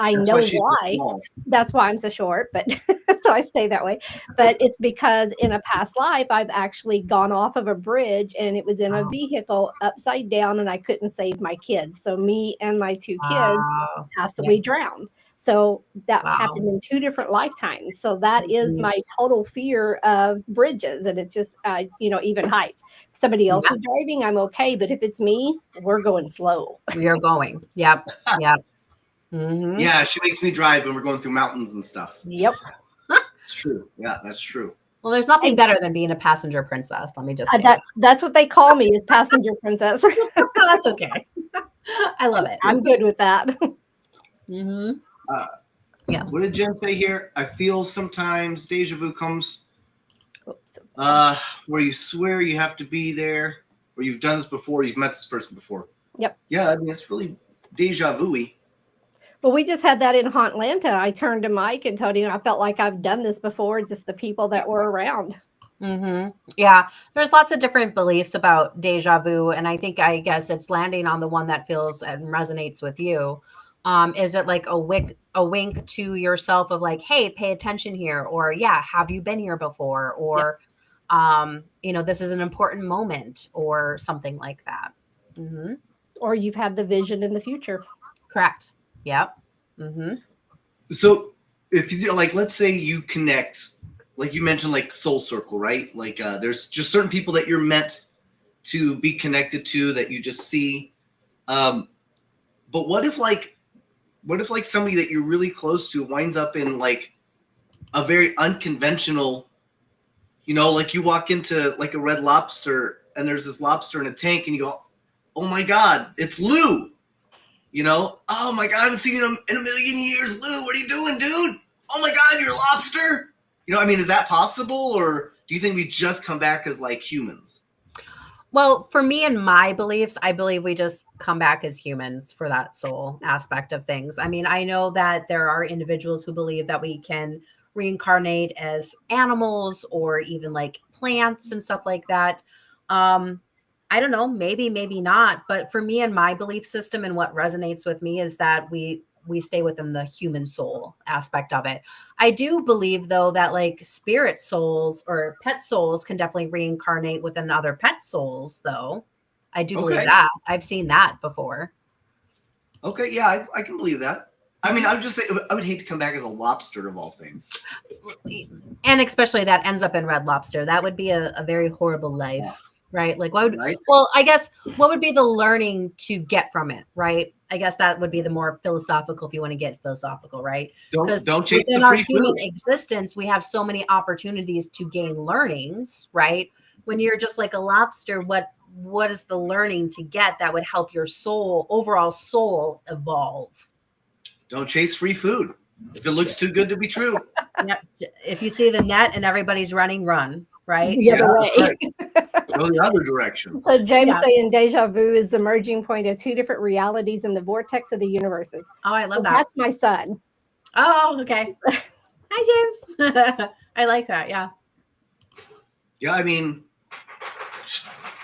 I know why. That's why I'm so short, but so I stay that way. But it's because in a past life, I've actually gone off of a bridge and it was in a vehicle upside down and I couldn't save my kids. So me and my two kids we drowned. So that happened in 2 different lifetimes. So that is my total fear of bridges. And it's just, even heights. If somebody else is driving, I'm okay. But if it's me, we're going slow. We are going. Yep. Yeah, she makes me drive when we're going through mountains and stuff. Yep. It's true. Yeah, that's true. Well, there's nothing better than being a passenger princess. Let me just say that's what they call me, is passenger princess. That's okay. I love it. I'm good with that. What did Jen say here? I feel sometimes deja vu comes where you swear you have to be there. or you've done this before, you've met this person before. Yep. Yeah, I mean, it's really deja vu-y. But we just had that in Hautlanta. I turned to Mike and told him I felt like I've done this before, just the people that were around. Mm-hmm. Yeah, there's lots of different beliefs about deja vu, and I guess it's landing on the one that feels and resonates with you. Is it like a wink to yourself of like, hey, pay attention here, or yeah, have you been here before, or this is an important moment, or something like that. Mm-hmm. Or you've had the vision in the future. Correct. Yep. Mm-hmm. So if you like, let's say you connect, like you mentioned, like soul circle, right? Like there's just certain people that you're meant to be connected to that you just see. But what if somebody that you're really close to winds up in like a very unconventional, like you walk into like a Red Lobster and there's this lobster in a tank and you go, oh my God, it's Lou. Oh my God, I haven't seen you in a million years. Lou, what are you doing, dude? Oh my God, you're a lobster. Is that possible? Or do you think we just come back as like humans? Well, for me and my beliefs, I believe we just come back as humans for that soul aspect of things. I mean, I know that there are individuals who believe that we can reincarnate as animals or even like plants and stuff like that. I don't know, maybe not. But for me and my belief system and what resonates with me is that we stay within the human soul aspect of it. I do believe, though, that like spirit souls or pet souls can definitely reincarnate within other pet souls, though. I do believe that. I've seen that before. Okay, yeah, I can believe that. I mean, I would hate to come back as a lobster of all things. And especially that ends up in Red Lobster. That would be a very horrible life. Yeah. Right? Like right? Well, I guess what would be the learning to get from it, right? I guess that would be the more philosophical, if you want to get philosophical, right? Because don't chase within the free our human food. existence, we have so many opportunities to gain learnings, right? When you're just like a lobster, what is the learning to get that would help your overall soul evolve? Don't chase free food. If it looks too good to be true. Yep. If you see the net and everybody's running, run. Right? The other way. Right. Go the other direction. So James saying deja vu is the merging point of two different realities in the vortex of the universes. Oh, I love that. That's my son. Oh, okay. Hi, James. I like that. Yeah. Yeah, I mean,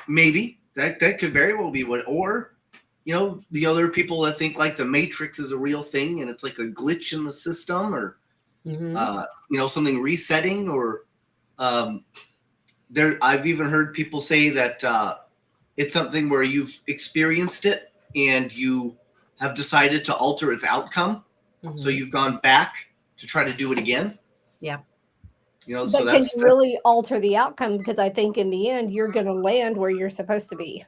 maybe that could very well be what, or the other people that think like the Matrix is a real thing and it's like a glitch in the system, or something resetting, or I've even heard people say that it's something where you've experienced it and you have decided to alter its outcome. Mm-hmm. So you've gone back to try to do it again. Yeah. But so can you really alter the outcome? Because I think in the end, you're going to land where you're supposed to be.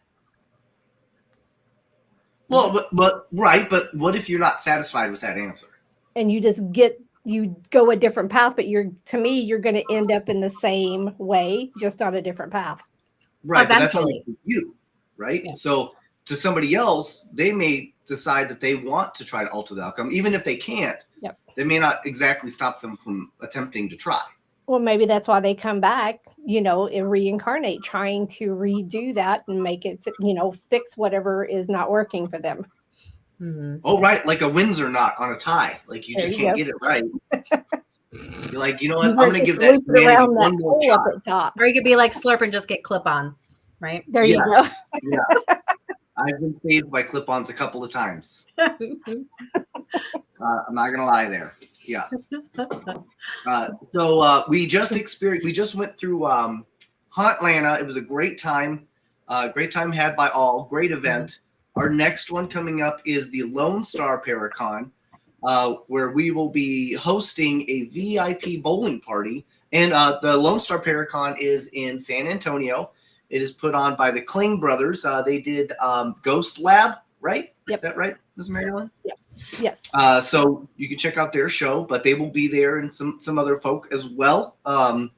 Well, but what if you're not satisfied with that answer? And you go a different path, but you're going to end up in the same way, just on a different path. Right. But that's only for you, right? Yeah. So to somebody else, they may decide that they want to try to alter the outcome. Even if they can't, they may not exactly stop them from attempting to try. Well, maybe that's why they come back, and reincarnate, trying to redo that and make it, fix whatever is not working for them. Mm-hmm. Oh, right. Like a Windsor knot on a tie. Like you just can't get it right. You're like, you know what? I'm going to give that man one more shot. Or you could be like Slurp and just get clip-ons, right? There you go. Yeah. I've been saved by clip-ons a couple of times. I'm not going to lie there. Yeah. So we just went through Hautlanta. It was a great time. Great time had by all. Great event. Our next one coming up is the Lone Star Paracon, where we will be hosting a VIP bowling party. And the Lone Star Paracon is in San Antonio. It is put on by the Kling brothers. They did Ghost Lab, right? Yep. Is that right, Ms. Marilyn? Yep. Yes. So you can check out their show, but they will be there and some other folk as well. And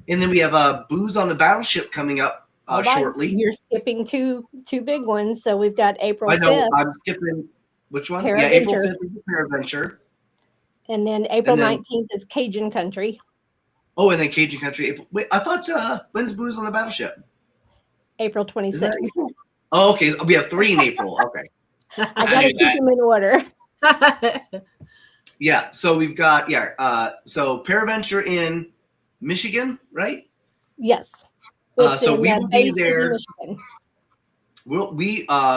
then we have Booze on the Battleship coming up shortly. You're skipping two big ones. So we've got April 5th. I know. I'm skipping which one? Yeah, April 5th is the Paraventure. And then April 19th is Cajun Country. Oh, and then Cajun Country. Wait, I thought when's Booze on the Battleship? April 26th. Oh, okay. We have 3 in April. Okay. I got to keep them in order. Yeah. So we've got, so Paraventure in Michigan, right? Yes. So we will be there. Michigan.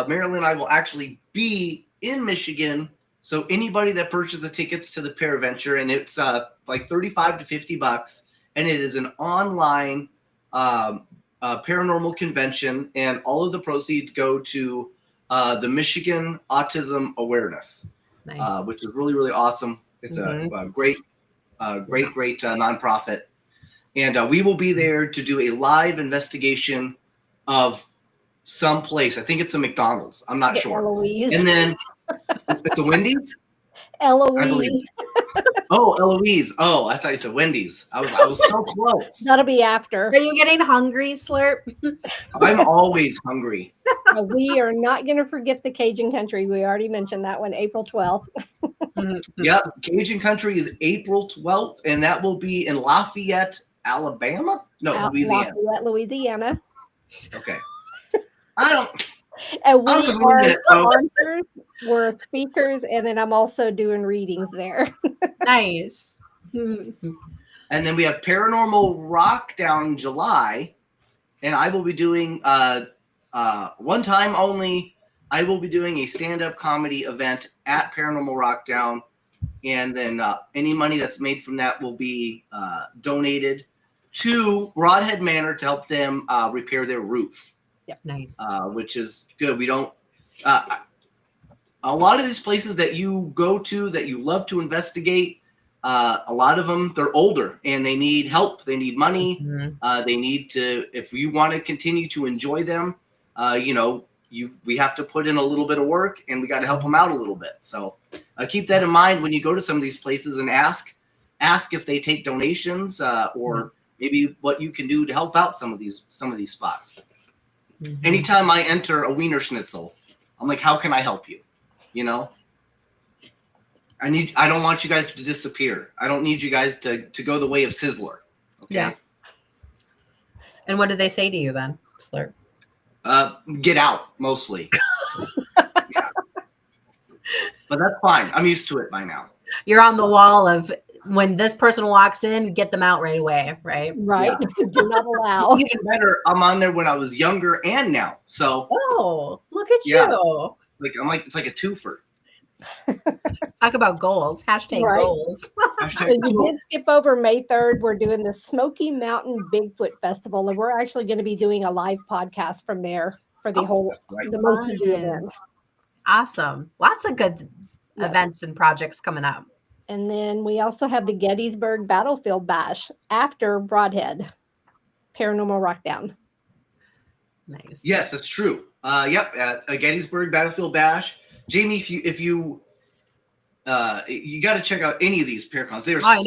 Marilyn and I will actually be in Michigan. So anybody that purchases tickets to the Paraventure, and it's like $35 to $50, and it is an online paranormal convention, and all of the proceeds go to the Michigan Autism Awareness, which is really, really awesome. It's a great nonprofit. And we will be there to do a live investigation of some place. I think it's a McDonald's. I'm not sure. Eloise. And then it's a Wendy's? Eloise. Oh, Eloise. Oh, I thought you said Wendy's. I was so close. That'll be after. Are you getting hungry, Slurp? I'm always hungry. We are not going to forget the Cajun Country. We already mentioned that one, April 12th. Yep. Cajun Country is April 12th, and that will be in Lafayette, Alabama? No, Louisiana. Lafayette, Louisiana. Okay. I don't. And we are sponsors, we're speakers, and then I'm also doing readings there. Nice. And then we have Paranormal Rock down in July, and I will be doing one time only. I will be doing a stand-up comedy event at Paranormal Rock down, and then any money that's made from that will be donated to Broadhead Manor to help them repair their roof. Yep. Nice. Which is good. We don't. A lot of these places that you go to that you love to investigate, a lot of them, they're older and they need help. They need money. They need to, if you want to continue to enjoy them, we have to put in a little bit of work, and we got to help them out a little bit. So keep that in mind when you go to some of these places, and ask if they take donations or maybe what you can do to help out some of these spots. Anytime I enter a Wiener Schnitzel, I'm like, how can I help you? I don't want you guys to disappear. I don't need you guys to go the way of Sizzler. Okay. Yeah. And what did they say to you then, Slurp? Get out, mostly. Yeah. But that's fine. I'm used to it by now. You're on the wall of, when this person walks in, get them out right away, right? Right. Yeah. Do not allow. Even better, I'm on there when I was younger and now. So. Oh, look at you. It's like a twofer. Talk about goals. Hashtag goals. So you did skip over May 3rd. We're doing the Smoky Mountain Bigfoot Festival, and we're actually going to be doing a live podcast from there for the the most of the event. Awesome. Lots of good events and projects coming up. And then we also have the Gettysburg Battlefield Bash after Broadhead Paranormal Rockdown. Nice. Yes, that's true. A Gettysburg Battlefield Bash. Jamie, if you got to check out any of these Paracons. They are such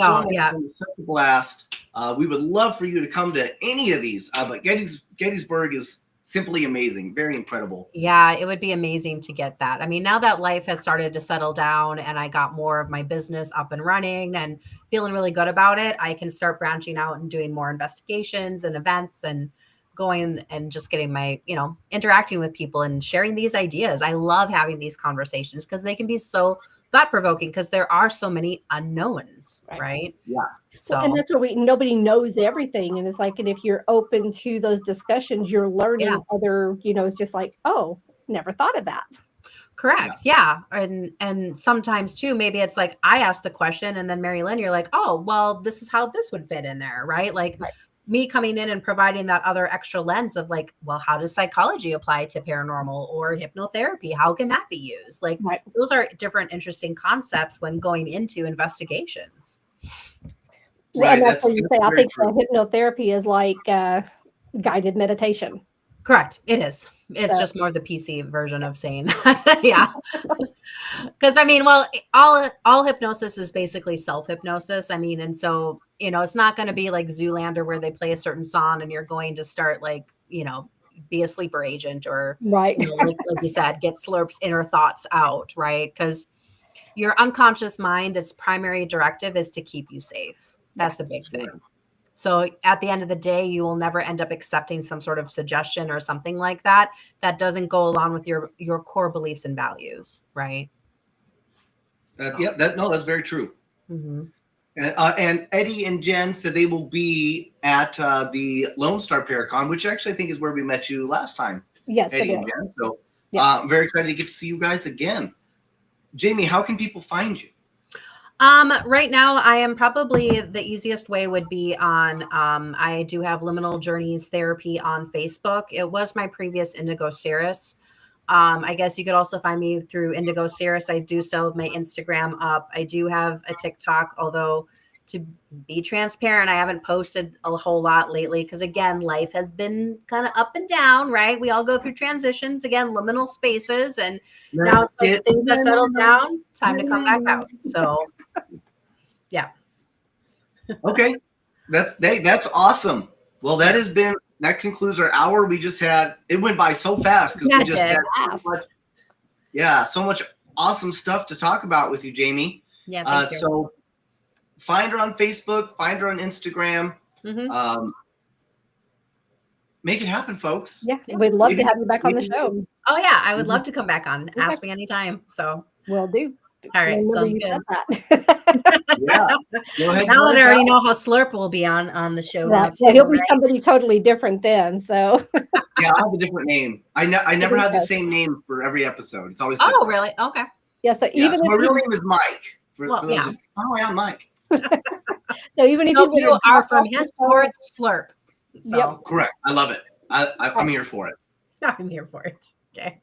a blast. We would love for you to come to any of these. But Gettysburg is simply amazing, very incredible. Yeah, it would be amazing to get that. I mean, now that life has started to settle down and I got more of my business up and running and feeling really good about it, I can start branching out and doing more investigations and events and going and just getting my, interacting with people and sharing these ideas. I love having these conversations because they can be so thought-provoking because there are so many unknowns, right? Yeah. So, and that's where nobody knows everything. And it's like, and if you're open to those discussions, you're learning other, it's just like, oh, never thought of that. Correct. Yeah. And sometimes too, maybe it's like, I asked the question and then Mary Lynn, you're like, oh, well, this is how this would fit in there. Right. Like me coming in and providing that other extra lens of like, well, how does psychology apply to paranormal or hypnotherapy? How can that be used? Like those are different, interesting concepts when going into investigations. Right. And that's what you say. I think hypnotherapy is like guided meditation. Correct. It is. It's just more the PC version of saying that. Yeah. Because I mean, well, all hypnosis is basically self-hypnosis. I mean, and so, it's not going to be like Zoolander where they play a certain song and you're going to start like, be a sleeper agent or like you said, get Slurp's inner thoughts out. Right. Because your unconscious mind, its primary directive is to keep you safe. That's the big thing. So at the end of the day, you will never end up accepting some sort of suggestion or something like that that doesn't go along with your core beliefs and values, right? Yeah, that's very true. Mm-hmm. And Eddie and Jen said they will be at the Lone Star Paracon, which actually I think is where we met you last time. Yes, Eddie and Jen. So I'm very excited to get to see you guys again. Jamie, how can people find you? Right now, I am probably the easiest way would be on, I do have Liminal Journeys Therapy on Facebook. It was my previous Indigo Cirrus. I guess you could also find me through Indigo Cirrus. I do still have my Instagram up. I do have a TikTok, although to be transparent, I haven't posted a whole lot lately because, again, life has been kind of up and down, right? We all go through transitions, again, liminal spaces, and now it's like things have settled down, time to come back out. So, yeah. Okay. That's awesome. Well, that concludes our hour. We just had, it went by so fast because we just had so much awesome stuff to talk about with you, Jamie. Yeah. Thank you. So find her on Facebook, find her on Instagram. Mm-hmm. Make it happen, folks. Yeah, we'd love to have you back on the show. Oh yeah, I would love to come back on. Ask me anytime. So will do. All right, sounds good. Yeah. Go ahead, now that I already know how Slurp will be on the show. Yeah, so he'll be somebody totally different then. So yeah, I'll have a different name. I never have the same name for every episode. It's always different. Oh, really? Okay. Yeah. So even so my real name is Mike. Yeah. Oh yeah, Mike. So even if you are from henceforth Slurp. So. Yep. Correct. I love it. I'm here for it. I'm here for it. Okay.